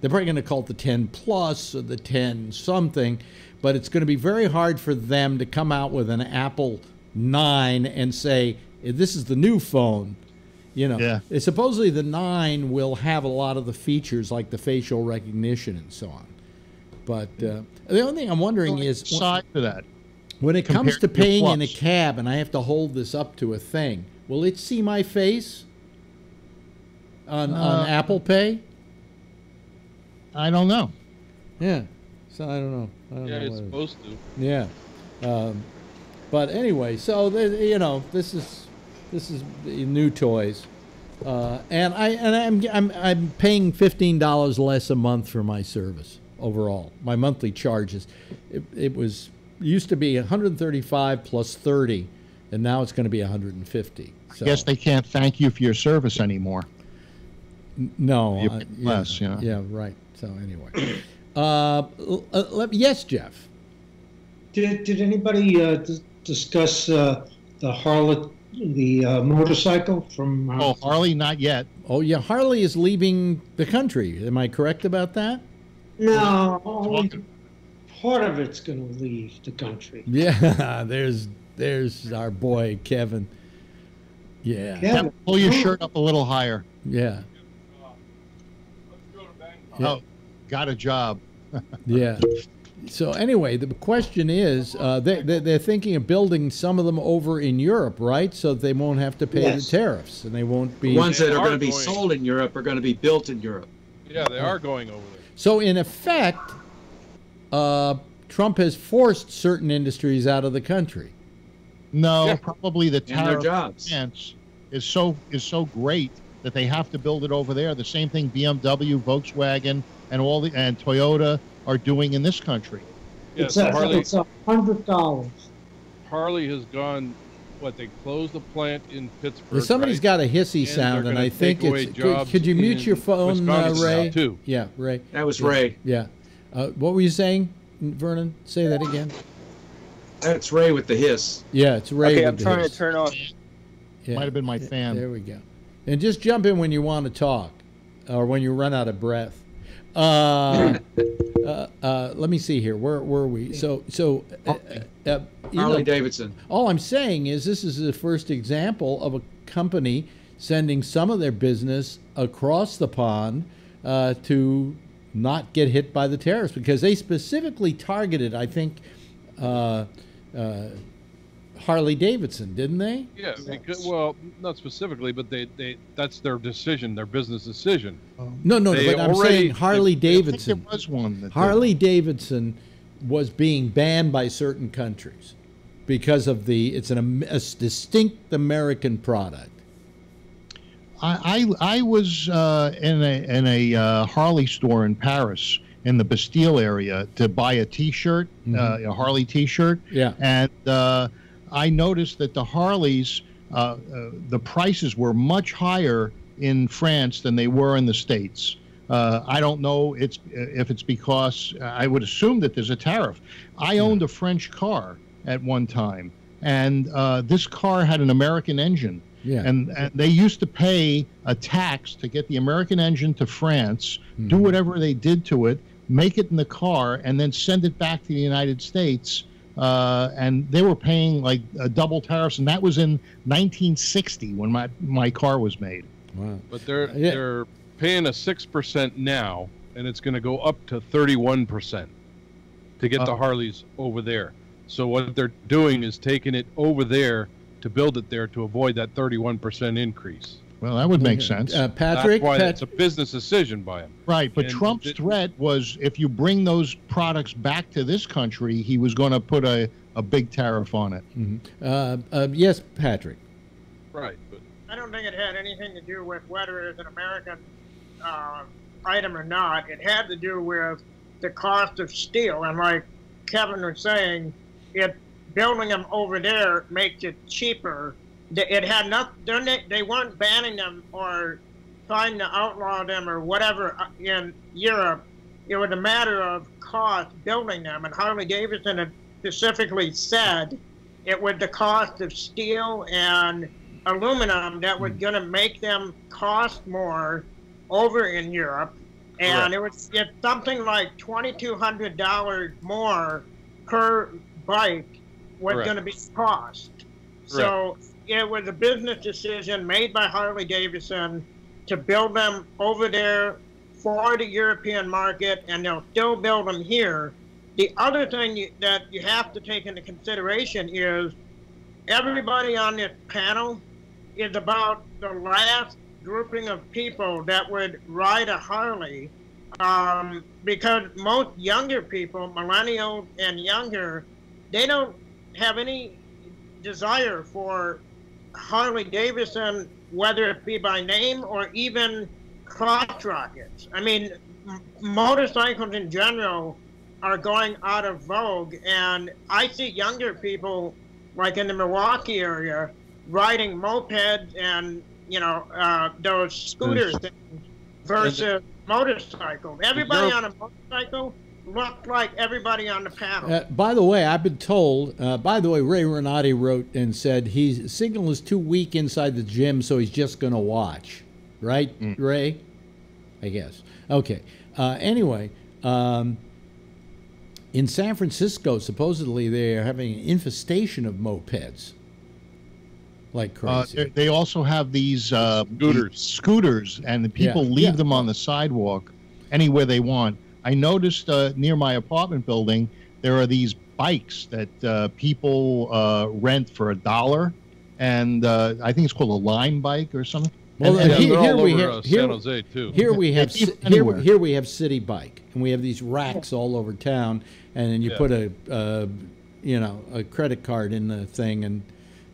They're probably going to call it the 10 Plus or the 10 something, but it's going to be very hard for them to come out with an Apple 9 and say, this is the new phone. Yeah. Supposedly the 9 will have a lot of the features like the facial recognition and so on. But the only thing I'm wondering is... Side to that. When it comes to paying in a cab and I have to hold this up to a thing, will it see my face on Apple Pay? I don't know. Yeah, so I don't know. It's supposed to. Yeah, but anyway, so this is new toys, and I'm paying $15 less a month for my service overall. My monthly charges, it used to be $135 plus $30, and now it's going to be $150. So. I guess they can't thank you for your service anymore. No, less, yeah, right. So anyway, yes, Jeff. Did anybody discuss the Harley, the motorcycle from? Harley, not yet. Oh yeah, Harley is leaving the country. Am I correct about that? No. Part of it's going to leave the country. Yeah, there's our boy Kevin. Yeah. Kevin, pull your shirt up a little higher. Yeah. Oh, got a job. Yeah. So anyway, the question is, they're thinking of building some of them over in Europe, right? So they won't have to pay the tariffs, and they won't be... The ones that are going to be sold in Europe are going to be built in Europe. Yeah, they are going over there. So in effect, Trump has forced certain industries out of the country. No, probably the tariff stance is so great that they have to build it over there. The same thing BMW, Volkswagen, and Toyota are doing in this country. Yes, it's $100. Harley has gone. What, they closed the plant in Pittsburgh. Well, somebody's got a hissy sound, and I think it's. Could you mute your phone, Ray? Too. Yeah, Ray. That was Ray. Yeah. What were you saying, Vernon? Say that again. That's Ray with the hiss. Yeah, it's Ray. Okay, with I'm the trying hiss. to turn off. Yeah. Might have been my fan. There we go. And just jump in when you want to talk, or when you run out of breath. Let me see here. Where were we? Harley Davidson. All I'm saying is this is the first example of a company sending some of their business across the pond to not get hit by the tariffs, because they specifically targeted, I think, Harley Davidson, didn't they? Yeah, because, well, not specifically, but that's their decision, their business decision. No, but I'm saying Harley Davidson. I think there was one. Harley Davidson was being banned by certain countries because of it's a distinct American product. I was in a Harley store in Paris, in the Bastille area, to buy a T-shirt, a Harley T-shirt. Yeah, and I noticed that the Harleys, the prices were much higher in France than they were in the States. I don't know if it's because I would assume that there's a tariff. I owned a French car at one time, and this car had an American engine. Yeah. And they used to pay a tax to get the American engine to France, do whatever they did to it, make it in the car, and then send it back to the United States. And they were paying like double tariffs, and that was in 1960 when my car was made. Wow! But they're paying a 6% now, and it's going to go up to 31% to get the Harleys over there. So what they're doing is taking it over there to build it there to avoid that 31% increase. Well, that would make sense. Patrick? That's why it's a business decision by him. Right, but Trump's threat was if you bring those products back to this country, he was going to put a big tariff on it. Yes, Patrick. Right. But I don't think it had anything to do with whether it's an American item or not. It had to do with the cost of steel. And like Kevin was saying, building them over there makes it cheaper. It had not. They weren't banning them or trying to outlaw them or whatever in Europe. It was a matter of cost building them. And Harley Davidson had specifically said it was the cost of steel and aluminum that was going to make them cost more over in Europe. And it's something like $2,200 more per bike was going to be cost. So it was a business decision made by Harley Davidson to build them over there for the European market, and they'll still build them here. The other thing that you have to take into consideration is everybody on this panel is about the last grouping of people that would ride a Harley, because most younger people, millennials and younger, they don't have any desire for Harley Davidson, whether it be by name or even crotch rockets. I mean, motorcycles in general are going out of vogue, and I see younger people, like in the Milwaukee area, riding mopeds and those scooters versus motorcycles. Everybody on a motorcycle looked like everybody on the panel. By the way, I've been told, Ray Renati wrote and said his signal is too weak inside the gym, so he's just going to watch. Right, Ray? I guess. Okay. Anyway, in San Francisco, supposedly they're having an infestation of mopeds. Like crazy. They also have these scooters, and the people leave them on the sidewalk anywhere they want. I noticed near my apartment building there are these bikes that people rent for $1, and I think it's called a Lime bike or something. Well, and here we have San Jose too. Here we have City Bike, and we have these racks all over town, and then you put a credit card in the thing and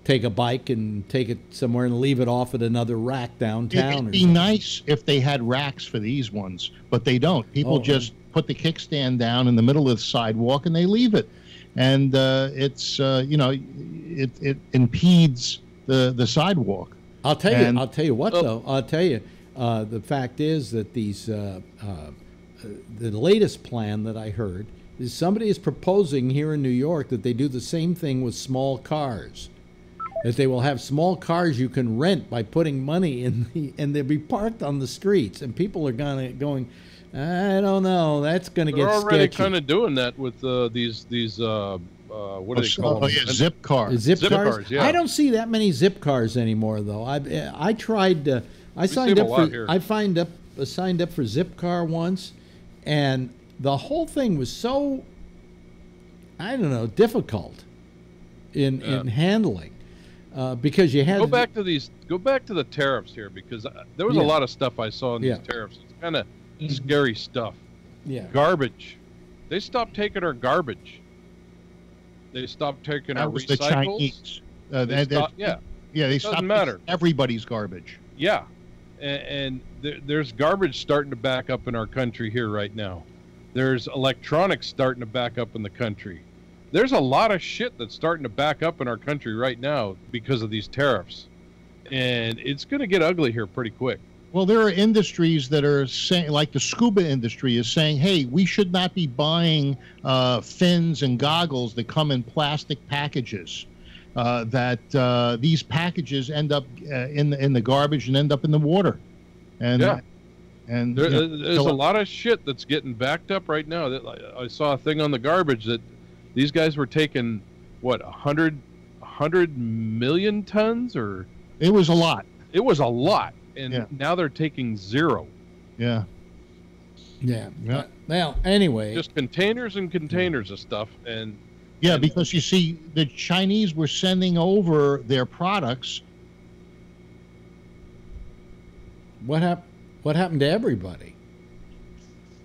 take a bike and take it somewhere and leave it off at another rack downtown. It'd be nice if they had racks for these ones, but they don't. People just put the kickstand down in the middle of the sidewalk and they leave it, and it impedes the sidewalk. I'll tell you what though. I'll tell you, the fact is that these the latest plan that I heard is somebody is proposing here in New York that they do the same thing with small cars. That they will have small cars you can rent by putting money in and they'll be parked on the streets, and people are going, I don't know, that's going to get sketchy. They're already kind of doing that with these what do they call them? Yeah, zip cars. Zip cars. Yeah. I don't see that many zip cars anymore, though. I tried. I signed up for Zipcar once, and the whole thing was so, I don't know, difficult in handling. Because you had go back to the tariffs here, because there was a lot of stuff I saw in these tariffs. It's kind of scary stuff. Yeah. Garbage. They stopped taking our garbage. They stopped taking our recycles. The Chinese. They stopped taking everybody's garbage. Yeah. And there's garbage starting to back up in our country here right now. There's electronics starting to back up in the country. There's a lot of shit that's starting to back up in our country right now because of these tariffs. And it's going to get ugly here pretty quick. Well, there are industries that are saying, like the scuba industry is saying, hey, we should not be buying fins and goggles that come in plastic packages. These packages end up in the garbage and end up in the water. And there's a lot of shit that's getting backed up right now. I saw a thing on the garbage that these guys were taking, what, 100 million tons? Or it was a lot. It was a lot. And now they're taking 0. Yeah. Yeah. Well, anyway. Just containers and containers of stuff. And because you see, the Chinese were sending over their products. What happened to everybody?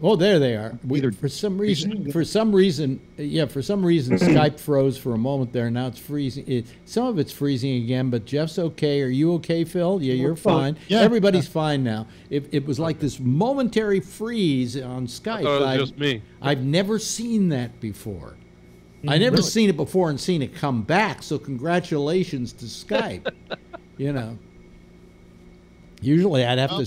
Oh, there they are. For some reason, Skype froze for a moment there. Now it's freezing. Some of it's freezing again, but Jeff's okay. Are you okay, Phil? Yeah, you're fine. Yeah. Everybody's fine now. It was like this momentary freeze on Skype. I thought it was just me. I've never seen that before. I never seen it before and seen it come back. So congratulations to Skype. Usually I'd have to.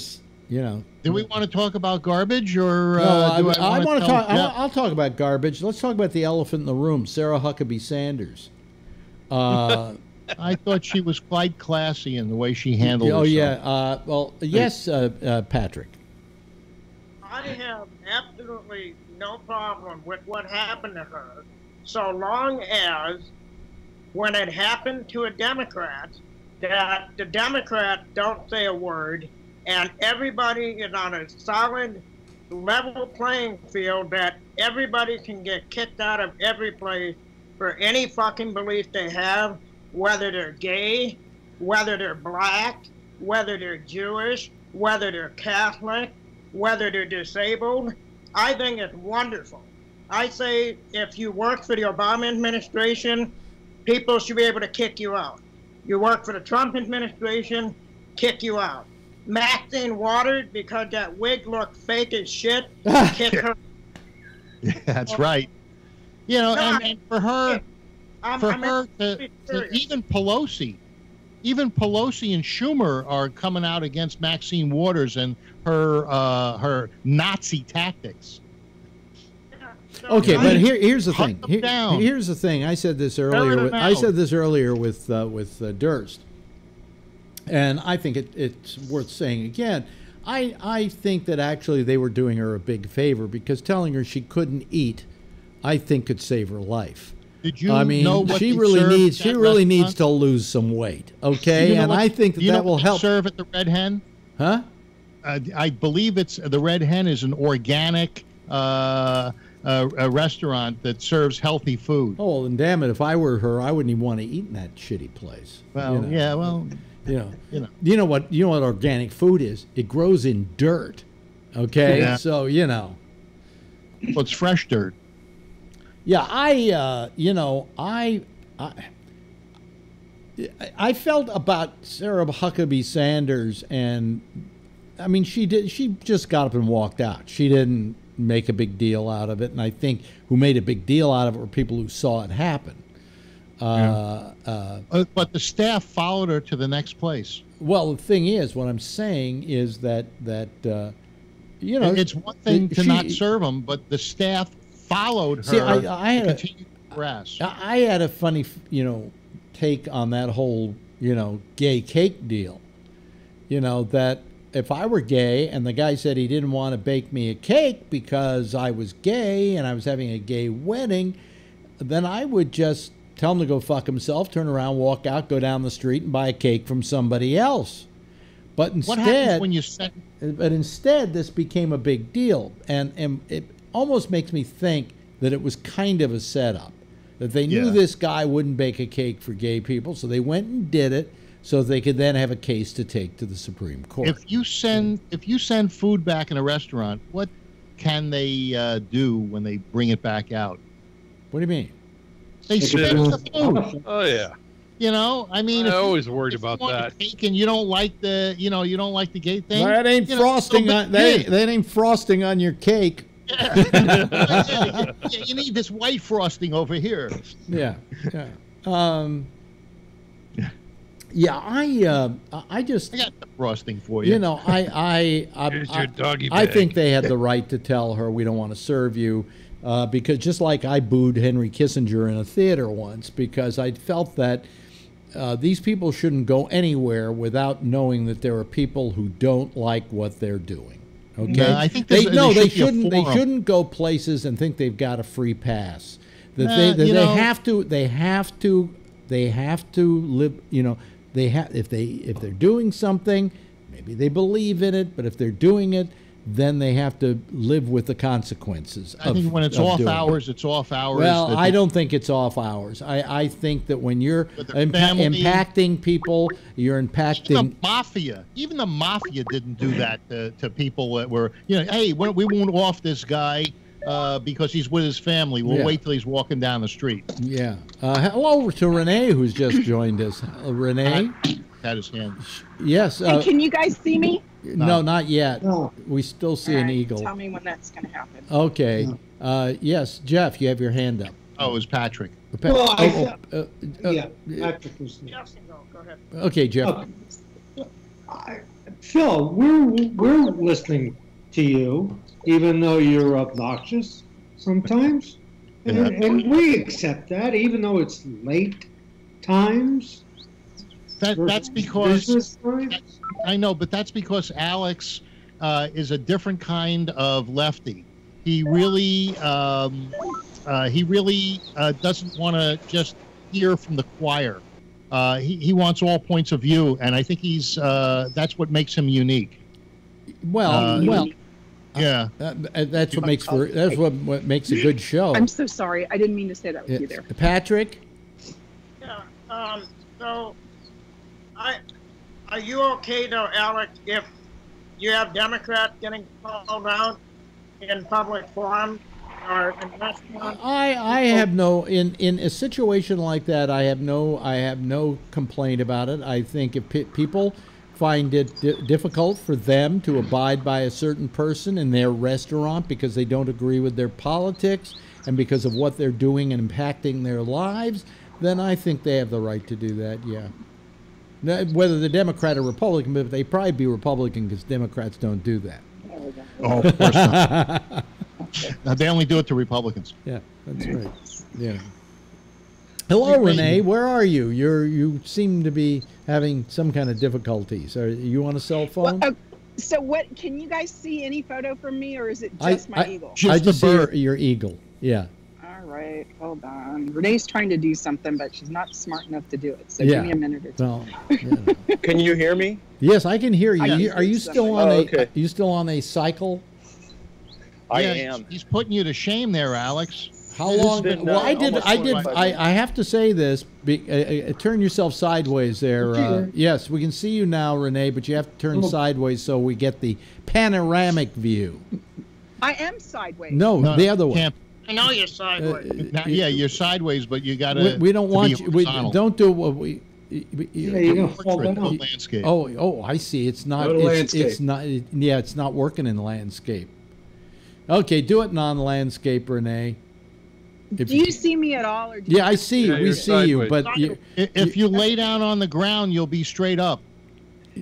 Do we want to talk about garbage, or no? I want to talk. I'll talk about garbage. Let's talk about the elephant in the room, Sarah Huckabee Sanders. I thought she was quite classy in the way she handled herself. Oh yeah. Yes, Patrick. I have absolutely no problem with what happened to her, so long as when it happened to a Democrat, that the Democrats don't say a word. And everybody is on a solid, level playing field that everybody can get kicked out of every place for any fucking belief they have, whether they're gay, whether they're black, whether they're Jewish, whether they're Catholic, whether they're disabled. I think it's wonderful. I say if you work for the Obama administration, people should be able to kick you out. You work for the Trump administration, kick you out. Maxine Waters, because that wig looked fake as shit, kick her. Yeah, that's right. And for her, even Pelosi and Schumer are coming out against Maxine Waters and her Nazi tactics. Okay, but here's the thing. Here's the thing. I said this earlier with Durst. And I think it's worth saying again. I think that actually they were doing her a big favor, because telling her she couldn't eat, I think, could save her life. Did you know what she really needs to lose some weight, okay? And I think that will help. Serve at the Red Hen? Huh? I believe the Red Hen is an organic a restaurant that serves healthy food. Oh, well, and damn it, if I were her, I wouldn't even want to eat in that shitty place. Well, you know? Yeah, well, you know what organic food is? It grows in dirt. Okay, yeah. So well, it's fresh dirt. Yeah, I felt about Sarah Huckabee Sanders, and I mean, she just got up and walked out. She didn't make a big deal out of it, and I think who made a big deal out of it were people who saw it happen. But the staff followed her to the next place. Well, the thing is, what I'm saying is that it's one thing to not serve them, but the staff followed her. See, I had to harass. I had a funny, take on that whole, gay cake deal. That if I were gay and the guy said he didn't want to bake me a cake because I was gay and I was having a gay wedding, then I would just tell him to go fuck himself, turn around, walk out, go down the street and buy a cake from somebody else. But instead, what happens when you send? But instead, this became a big deal, and it almost makes me think that it was kind of a setup. That they knew this guy wouldn't bake a cake for gay people, so they went and did it, so they could then have a case to take to the Supreme Court. If you send food back in a restaurant, what can they do when they bring it back out? What do you mean? They spit the food. Oh yeah. I mean, I always worried about that. Cake and you don't like the, you don't like the gay thing. That ain't frosting on that ain't frosting on your cake. You need this white frosting over here. Yeah. I just. I got the frosting for you. Here's your doggy bag. I think they had the right to tell her we don't want to serve you. Because just like I booed Henry Kissinger in a theater once because I felt that these people shouldn't go anywhere without knowing that there are people who don't like what they're doing. Okay, no, I think they shouldn't. They shouldn't go places and think they've got a free pass. That they have to live. If they're doing something, maybe they believe in it. But if they're doing it, then they have to live with the consequences. I think when it's off hours, it's off hours. Well, I don't think it's off hours. I think that when you're impacting people, you're impacting Even the mafia didn't do that to people that were, hey, we won't off this guy because he's with his family. We'll wait till he's walking down the street. Yeah. Hello to Renee, who's just joined us. Renee? Had his hand. Yes. And can you guys see me? No, not yet. No. We still see an eagle. Tell me when that's going to happen. Okay. No. Yes, Jeff, you have your hand up. Oh, it was Patrick. Patrick was there. Go ahead. Okay, Jeff. Phil, we're listening to you, even though you're obnoxious sometimes, and we accept that, even though it's late times. That's because I know, but that's because Alex is a different kind of lefty. He really doesn't want to just hear from the choir. He wants all points of view, and I think that's what makes him unique. Yeah. That's what makes what makes a good show. I'm so sorry. I didn't mean to say that with you there. Patrick? Yeah. So, are you okay though, Alex, if you have Democrats getting called out in public forums or in restaurants? I have no in a situation like that. I have no complaint about it. I think if people find it difficult for them to abide by a certain person in their restaurant because they don't agree with their politics and because of what they're doing and impacting their lives, then I think they have the right to do that. Yeah. Whether they're Democrat or Republican, but they probably be Republican because Democrats don't do that. Oh, of course not. No, they only do it to Republicans. Yeah, that's right. Yeah. Hello, Renee. Where are you? You seem to be having some kind of difficulties. Are you on a cell phone? Well, so what? Can you guys see any photo from me, or is it just my eagle? I just see your eagle. Yeah. All right, hold on. Renee's trying to do something, but she's not smart enough to do it. So give me a minute or two. Well, yeah. Can you hear me? Yes, I can hear you. Are you still on Are you still on a cycle? I am. He's putting you to shame there, Alex. How long? Well, I have to say this. Turn yourself sideways there. Yes, we can see you now, Renee, but you have to turn sideways so we get the panoramic view. I am sideways. No, the other way. I know you're sideways. Yeah, you're sideways, but you got to. We don't want you. We don't do what we. You're gonna fall down. Landscape. Oh, I see. It's not. It's not. Yeah, it's not working in landscape. Okay, do it non-landscape, Renee. Do you see me at all? Or yeah, I see. Yeah, we see you, but if you lay down on the ground, you'll be straight up.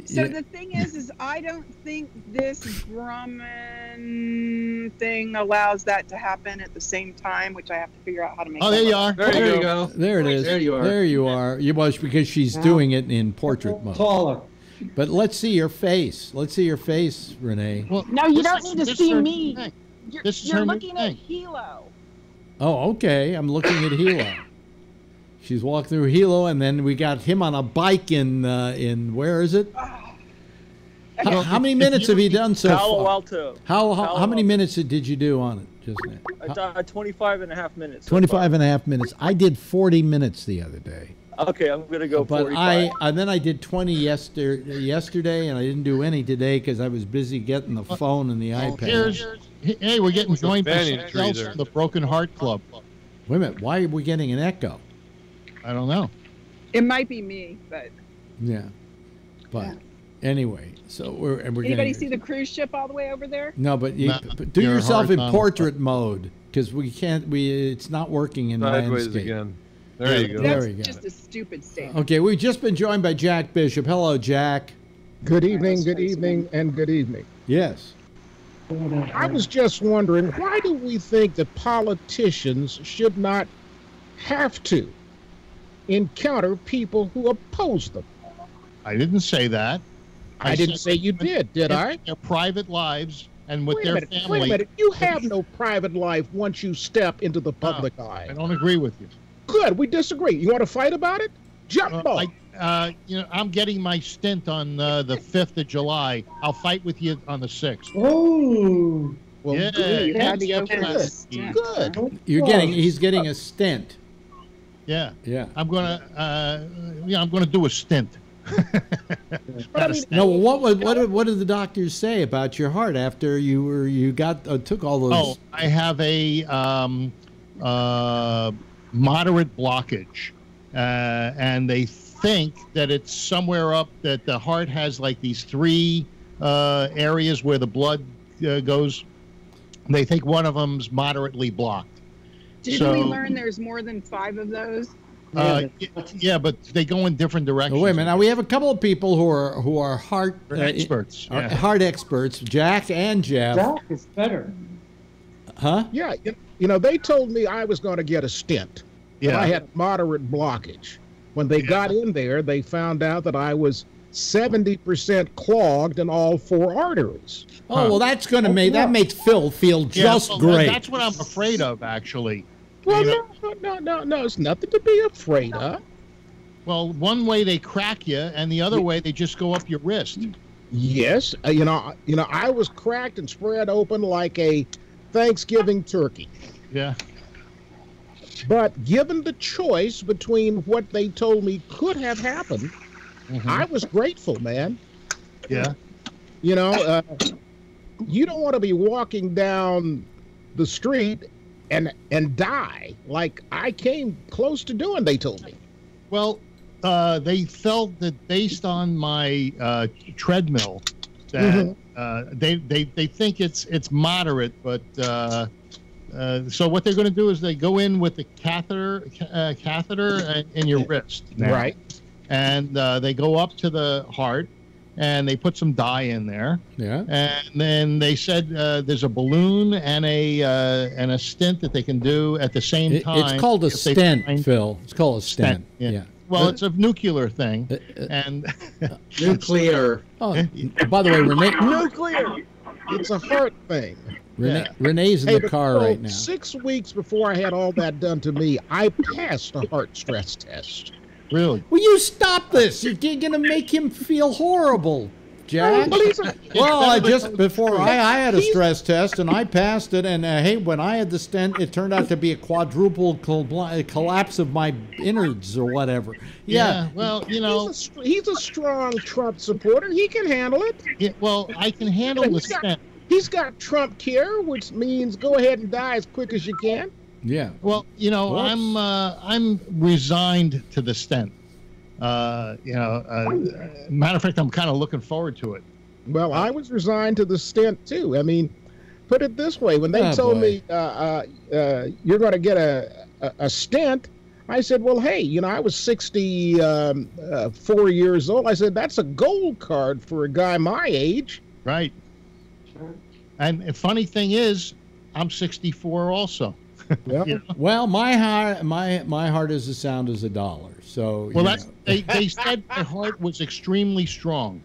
So the thing is I don't think this Grumman thing allows that to happen at the same time, which I have to figure out how to make. Oh, there you are. There you go. There it is. There you are. There you are. You was because she's doing it in portrait mode. Taller. But let's see your face. Let's see your face, Renee. Well, no, you don't need to see me. You're looking at thing. Hilo. Oh, okay. I'm looking at Hilo. She's walked through Hilo, and then we got him on a bike in where is it? How many minutes have you done so far? Palo Alto. How many minutes did you do on it just now? I done 25 and a half minutes. 25 and a half minutes. I did 40 minutes the other day. Okay, I'm gonna go. But 45. then I did 20 yesterday, and I didn't do any today because I was busy getting the phone and the iPad. Hey, we're getting joined by somebody else from the Broken Heart Club. Wait a minute. Why are we getting an echo? I don't know. It might be me, but yeah. But anyway, so we're anybody see the cruise ship all the way over there? No, but do yourself in portrait mode because we can't. It's not working in Sideways landscape. Again. There you go. There we go. That's just a stupid statement. Okay, we've just been joined by Jack Bishop. Hello, Jack. Good evening, good evening, and good evening. Yes. I was just wondering, why do we think that politicians should not have to encounter people who oppose them? I didn't say that. I didn't say you did I? Their private lives and with their family. Wait a minute. You have no private life once you step into the public eye. I don't agree with you. Good. We disagree. You want to fight about it? Jump ball. I'm getting my stint on the 5th of July. I'll fight with you on the 6th. Oh. Well, yeah, good. You had to go first. Good. He's getting a stint. Yeah. Yeah. I'm gonna do a stint. No, what did the doctors say about your heart after you took all those? Oh, I have a moderate blockage, and they think that it's somewhere up that the heart has like these 3 areas where the blood goes. They think one of them's moderately blocked. Didn't we learn there's more than 5 of those? Yeah, but they go in different directions. Oh, wait a minute. Now we have a couple of people who are heart experts. Heart experts. Jack and Jeff. Jack is better. Huh? Yeah. They told me I was going to get a stent. Yeah. I had moderate blockage. When they got in there, they found out that I was 70% clogged in all 4 arteries. Oh, well, that's going to that makes Phil feel just great. That's what I'm afraid of, actually. Well, no, it's nothing to be afraid of. Well, one way they crack you, and the other way they just go up your wrist. Yes, I was cracked and spread open like a Thanksgiving turkey. Yeah. But given the choice between what they told me could have happened, I was grateful, man. Yeah. You don't want to be walking down the street and die like I came close to doing, they told me. Well, they felt that based on my treadmill that they think it's moderate, but so what they're going to do is they go in with the catheter in your wrist, right? And they go up to the heart, and they put some dye in there. Yeah. And then they said there's a balloon and a stent that they can do at the same time. It's called a stent, Phil. It's called a stent. Yeah. Well, it's a nuclear thing, and nuclear. Oh, by the way, Renee. Nuclear. It's a heart thing. Renee's in the car right now. 6 weeks before I had all that done to me, I passed a heart stress test. Really? Will you stop this? You're going to make him feel horrible. Jack. Well, just before I had a stress test and I passed it, and hey, when I had the stent, it turned out to be a quadruple collapse of my innards or whatever. Yeah. Well, you know, he's a strong Trump supporter. He can handle it. Yeah, well, I can handle the stent. He's got Trump care, which means go ahead and die as quick as you can. Yeah. Well, you know, I'm resigned to the stent. Matter of fact, I'm kind of looking forward to it. Well, I was resigned to the stent too. I mean, put it this way: when they told me you're going to get a stent, I said, "Well, hey, you know, I was 64 years old." I said, "That's a gold card for a guy my age." Right. And the funny thing is, I'm 64 also. Yeah. You know? Well, my heart is as sound as a dollar. So well, they said my heart was extremely strong.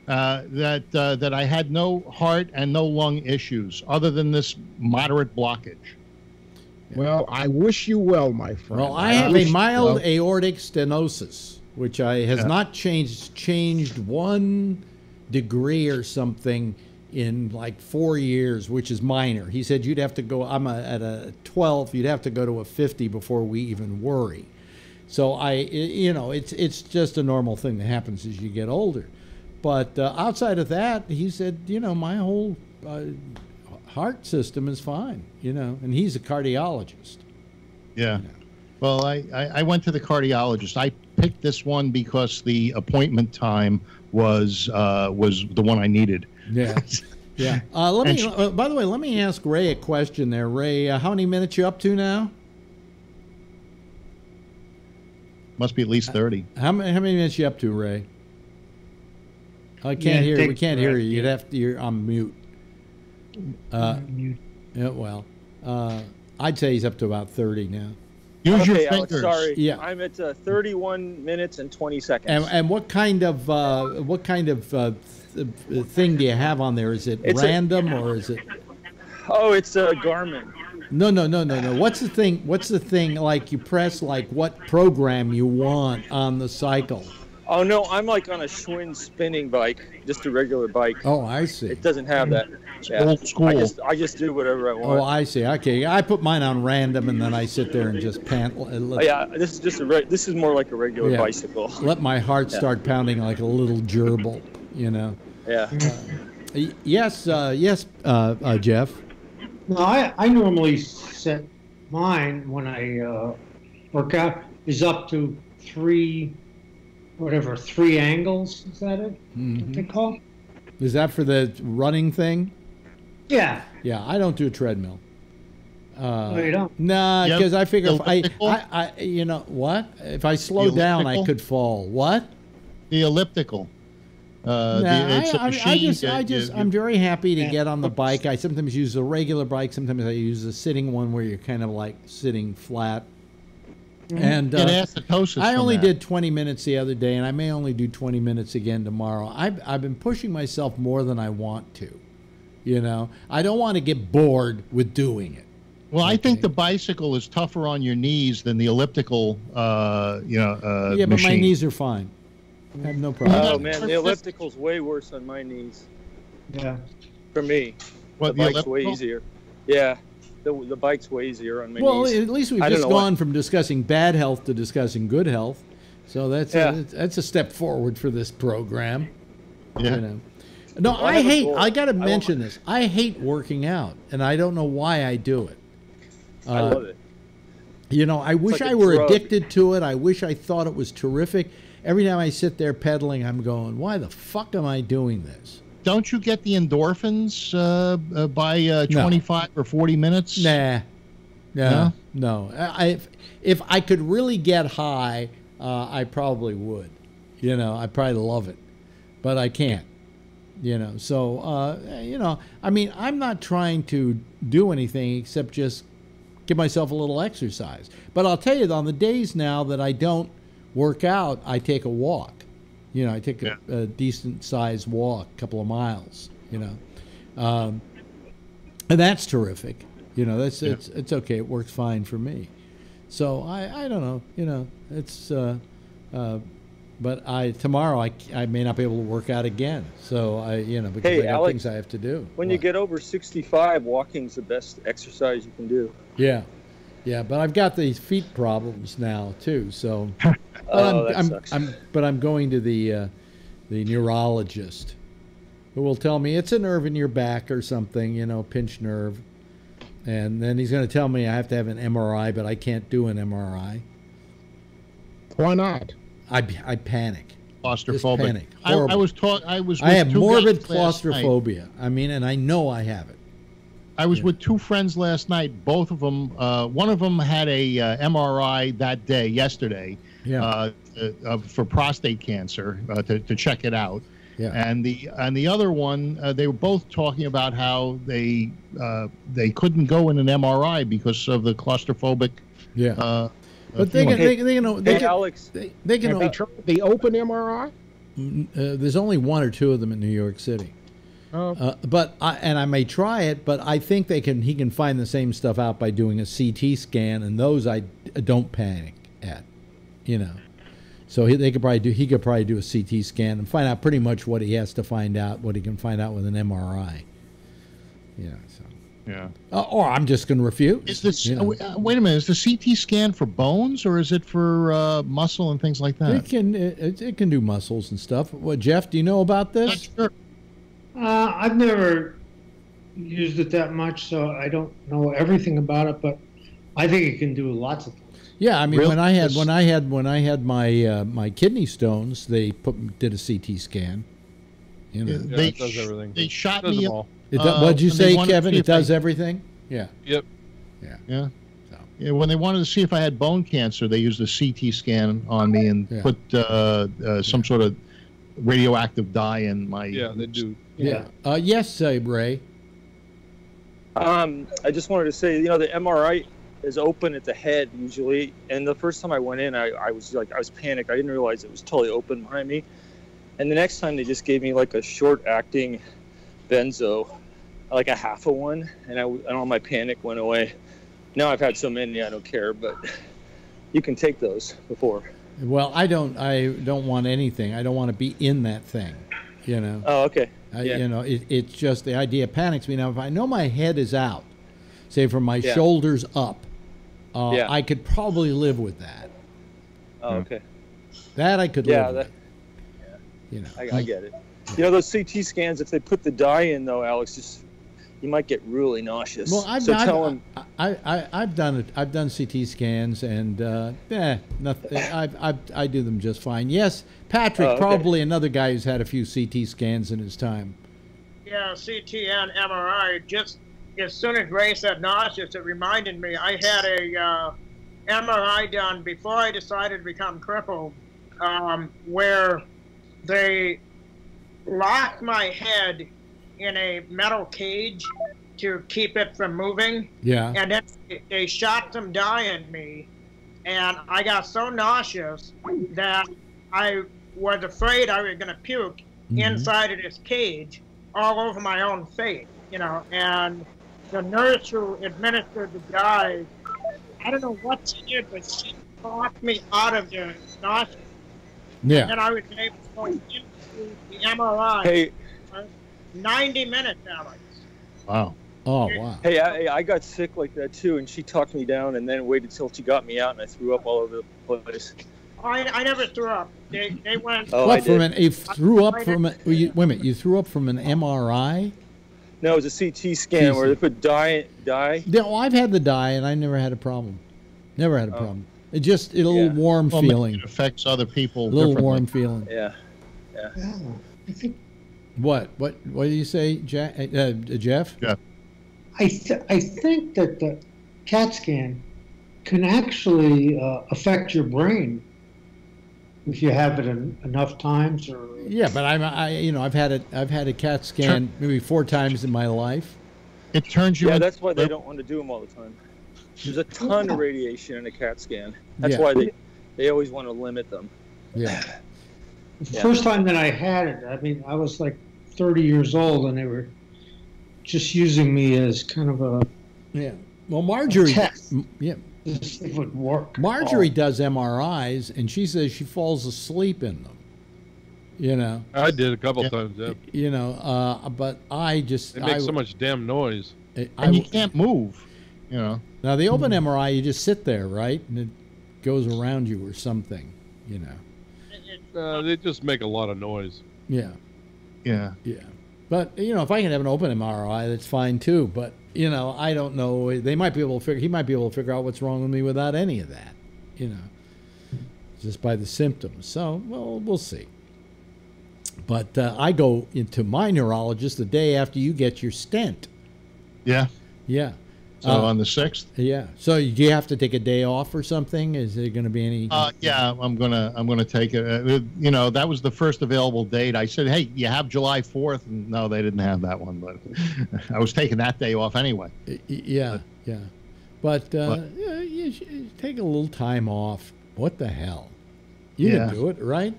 That I had no heart and no lung issues other than this moderate blockage. Well, I wish you well, my friend. Well, I have a mild aortic stenosis, which has not changed 1 degree or something in like 4 years, which is minor. He said you'd have to go, at a 12, you'd have to go to a 50 before we even worry. So it's just a normal thing that happens as you get older. But outside of that, he said, you know, my whole heart system is fine, you know, and he's a cardiologist. Yeah. You know. Well, I went to the cardiologist. I picked this one because the appointment time was the one I needed. Yeah. Yeah. By the way, let me ask Ray a question there. Ray, how many minutes you up to now? Must be at least 30. How many minutes you up to, Ray? I can't hear. We can't hear you. You'd have to. You're on mute. Mute. Yeah. Well, I'd say he's up to about 30 now. Use your Alex, fingers. sorry. Yeah. I'm at 31 minutes and 20 seconds. And what kind of thing do you have on there? Is it random or is it? Oh, it's a Garmin. No. What's the thing? What's the thing? Like you press like what program you want on the cycle? Oh no, I'm like on a Schwinn spinning bike, just a regular bike. Oh, I see. It doesn't have that. Yeah. Old school. I just do whatever I want. Oh, I see. Okay, I put mine on random and then I sit there and just pant. Yeah, this is just this is more like a regular bicycle. Let my heart start pounding like a little gerbil, you know. Yeah. Yes, Jeff. No, I normally set mine when I work out is up to 3 angles. Is that it? Mm-hmm. What they call? Is that for the running thing? Yeah. Yeah, I don't do a treadmill. No, you don't? Nah, because I figure if I you know what? If I slow down, I could fall. What? The elliptical. I'm very happy to get on the bike. I sometimes use a regular bike. Sometimes I use a sitting one where you're kind of like sitting flat. And I only did 20 minutes the other day, and I may only do 20 minutes again tomorrow. I've been pushing myself more than I want to. You know, I don't want to get bored with doing it. Well, I think the bicycle is tougher on your knees than the elliptical. Yeah, but my knees are fine. I have no problem. Oh man, the elliptical's way worse on my knees. Yeah. For me, the bike's way easier. Yeah. The bike's way easier on my knees. Well, at least we've just gone from discussing bad health to discussing good health. So that's a step forward for this program. Yeah. You know. No, I got to mention this. I hate working out, and I don't know why I do it. I love it. You know, I wish I were addicted to it. I wish I thought it was terrific. Every time I sit there pedaling, I'm going, why the fuck am I doing this? Don't you get the endorphins by 25 or 40 minutes? No. If I could really get high, I probably would. You know, I probably love it, but I can't. You know, so you know, I mean, I'm not trying to do anything except just give myself a little exercise. But I'll tell you, on the days now that I don't work out, I take a walk. You know, I take a decent sized walk, a couple of miles, you know. And that's terrific. You know, it's okay. It works fine for me. So I don't know, you know, it's but tomorrow I may not be able to work out again. So because I got Alex, things I have to do. When you get over 65, walking's the best exercise you can do. Yeah, but I've got these feet problems now too. So, but I'm going to the neurologist, who will tell me it's a nerve in your back or something, pinched nerve, and then he's going to tell me I have to have an MRI, but I can't do an MRI. Why not? I panic. Claustrophobic. I have morbid claustrophobia. And I know I have it. I was with two friends last night. Both of them, one of them had a MRI that day, yesterday, for prostate cancer to check it out. Yeah. And the other one, they were both talking about how they couldn't go in an MRI because of the claustrophobic. Yeah. But they can Alex. They can. Have they tried the open MRI? There's only one or two of them in New York City. Oh. But I may try it, but I think he can find the same stuff out by doing a CT scan, and those I don't panic at, So he could probably do a CT scan and find out pretty much what he has to find out, what he can find out with an MRI. So. Yeah. Or I'm just going to refuse. Is this? Wait a minute. Is the CT scan for bones, or is it for muscle and things like that? It can do muscles and stuff. What, Jeff? Do you know about this? Sure. I've never used it that much, so I don't know everything about it. But I think it can do lots of things. Yeah, really? when I had my kidney stones, they did a CT scan. It does everything. They shot me. What'd you say, Kevin? It does everything? Yeah. Yep. Yeah. So. When they wanted to see if I had bone cancer, they used a CT scan on me and put some sort of radioactive dye in my. Yeah, they do. Yeah. Yes, Ray. I just wanted to say, the MRI is open at the head usually, and the first time I went in, I was panicked. I didn't realize it was totally open behind me, and the next time they just gave me like a short-acting benzo, like a half of one, and all my panic went away. Now I've had so many I don't care, but you can take those before. Well, I don't want anything. I don't want to be in that thing, Oh, okay. It's just the idea panics me. Now, if I know my head is out, say from my shoulders up, I could probably live with that. Oh, okay. That I could live with. I get it. Those CT scans, if they put the dye in, though, Alex, you might get really nauseous. Well, I've done it. I've done CT scans, and nothing. I do them just fine. Yes, Patrick, probably another guy who's had a few CT scans in his time. Yeah, CT and MRI. Just as soon as Ray said nauseous, it reminded me I had a MRI done before I decided to become crippled, where they locked my head in a metal cage to keep it from moving. Yeah. And then they shot some dye in me, and I got so nauseous that I was afraid I was going to puke inside of this cage all over my own face, and the nurse who administered the dye, I don't know what she did, but she talked me out of the nausea. Yeah. And then I was able to go into the MRI. Hey. 90 minutes, Alex. Wow. Oh, wow. Hey, I got sick like that, too, and she talked me down and then waited till she got me out, and I threw up all over the place. I never threw up. They went... Oh, what, you threw up from a... Wait a minute, you threw up from an MRI? No, it was a CT scan where they put dye. Yeah, well, I've had the dye, and I never had a problem. Never had a problem. It just, a little warm feeling. It affects other people A little warm feeling. Yeah. I think... What do you say, Jeff? Yeah. I think that the CAT scan can actually affect your brain if you have it enough times. Or yeah, but I've had a CAT scan maybe 4 times in my life. It turns you. Yeah, that's why they don't want to do them all the time. There's a ton of radiation in a CAT scan. That's why they always want to limit them. Yeah. The first time that I had it, I was like 30 years old, and they were just using me as kind of a Well, Marjorie, It would work. Marjorie does MRIs, and she says she falls asleep in them. You know, I did a couple times. Yeah. You know, but I just it makes so much damn noise, and you can't move. You know. Now the open MRI, you just sit there, right, and it goes around you or something. You know. They just make a lot of noise. Yeah. Yeah. Yeah. But you know, if I can have an open MRI, that's fine too. But you know, I don't know. They might be able to figure. He might be able to figure out what's wrong with me without any of that. You know, just by the symptoms. So, well, we'll see. But I go into my neurologist the day after you get your stent. Yeah. Yeah. So on the 6th. Yeah. So do you have to take a day off or something? Is there going to be any? Yeah, I'm gonna take it. You know, that was the first available date. I said, hey, you have July 4th, and no, they didn't have that one. But I was taking that day off anyway. Yeah, yeah. But yeah, you should take a little time off. What the hell? You can do it, right?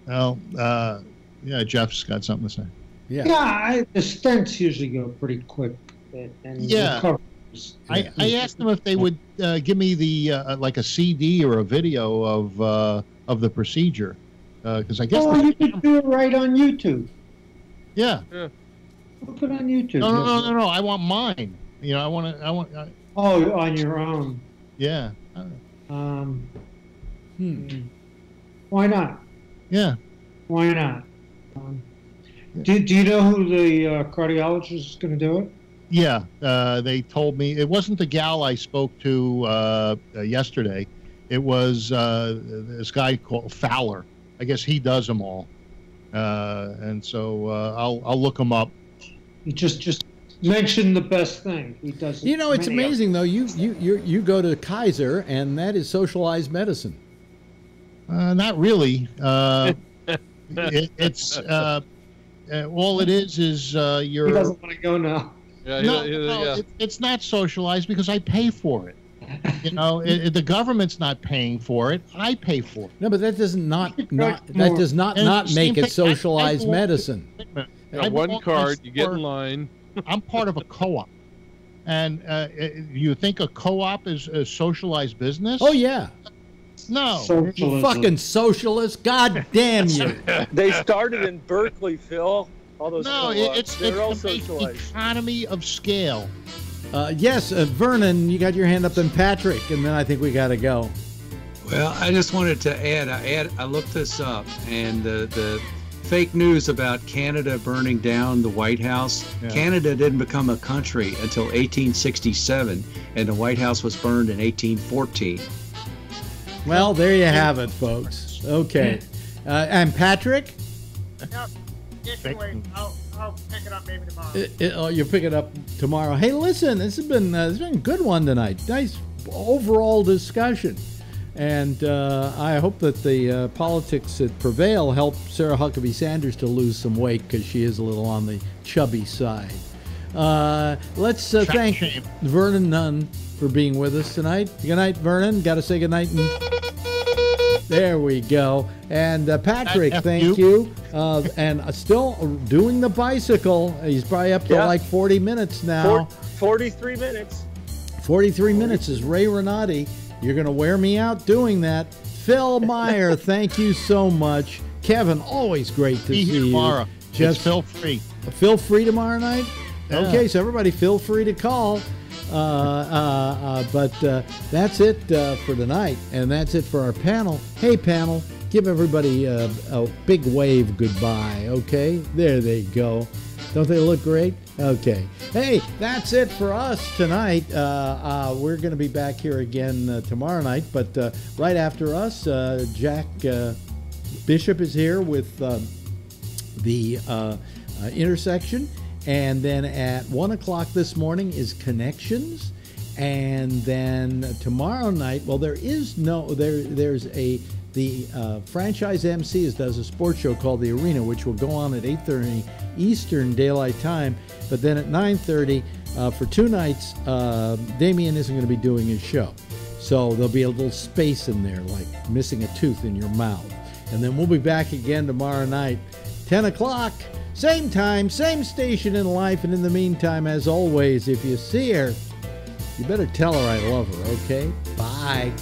Well, yeah, Jeff's got something to say. Yeah. Yeah, the stents usually go pretty quick. And yeah. I asked them if they would give me the like a CD or a video of the procedure, because I guess you could do it right on YouTube. Yeah. We'll put it on YouTube. No. I want mine. You know, I want. Oh, on your own. Yeah. Why not? Yeah. Why not? Do you know who the cardiologist is going to do it? Yeah, they told me it wasn't the gal I spoke to yesterday. It was this guy called Fowler. I guess he does them all, and so I'll look him up. You just mention the best thing he does. You know, it's amazing though. You go to Kaiser, and that is socialized medicine. Not really. It's all it is you're. He doesn't want to go now. Yeah, it's not socialized because I pay for it. You know, the government's not paying for it. I pay for it. No, but that does not make it socialized medicine. One card, you get in line. I'm part of a co-op, and you think a co-op is a socialized business? Oh yeah. No, you fucking socialist! God damn you! They started in Berkeley, Phil. All those it's the economy of scale. Yes, Vernon, you got your hand up, and Patrick, and then I think we got to go. Well, I just wanted to add. I looked this up, and the fake news about Canada burning down the White House. Yeah. Canada didn't become a country until 1867, and the White House was burned in 1814. Well, there you have it, folks. Okay, and Patrick. Yep. I'll pick it up maybe tomorrow. You'll pick it up tomorrow. Hey, listen, this has been a good one tonight. Nice overall discussion, and I hope that the politics that prevail help Sarah Huckabee Sanders to lose some weight because she is a little on the chubby side. Let's thank Vernon Nunn for being with us tonight. Good night, Vernon. Got to say good night. There we go. And Patrick, thank you. And still doing the bicycle. He's probably up to like 40 minutes now. 43 minutes. 43 minutes is Ray Renati. You're going to wear me out doing that. Phil Meyer, thank you so much. Kevin, always great to see you. Tomorrow. Just feel free. Feel free tomorrow night? Yeah. Okay, so everybody feel free to call. But that's it for tonight, and that's it for our panel. Hey, panel, give everybody a big wave goodbye, okay? There they go. Don't they look great? Okay. Hey, that's it for us tonight. We're going to be back here again tomorrow night, but right after us, Jack Bishop is here with the intersection. And then at 1 o'clock this morning is Connections. And then tomorrow night, well, there's the franchise MC does a sports show called The Arena, which will go on at 8:30 Eastern Daylight Time. But then at 9:30 for 2 nights, Damien isn't going to be doing his show. So there'll be a little space in there, like missing a tooth in your mouth. And then we'll be back again tomorrow night, 10 o'clock. Same time, same station in life, and in the meantime, as always, if you see her, You better tell her I love her, okay? Bye.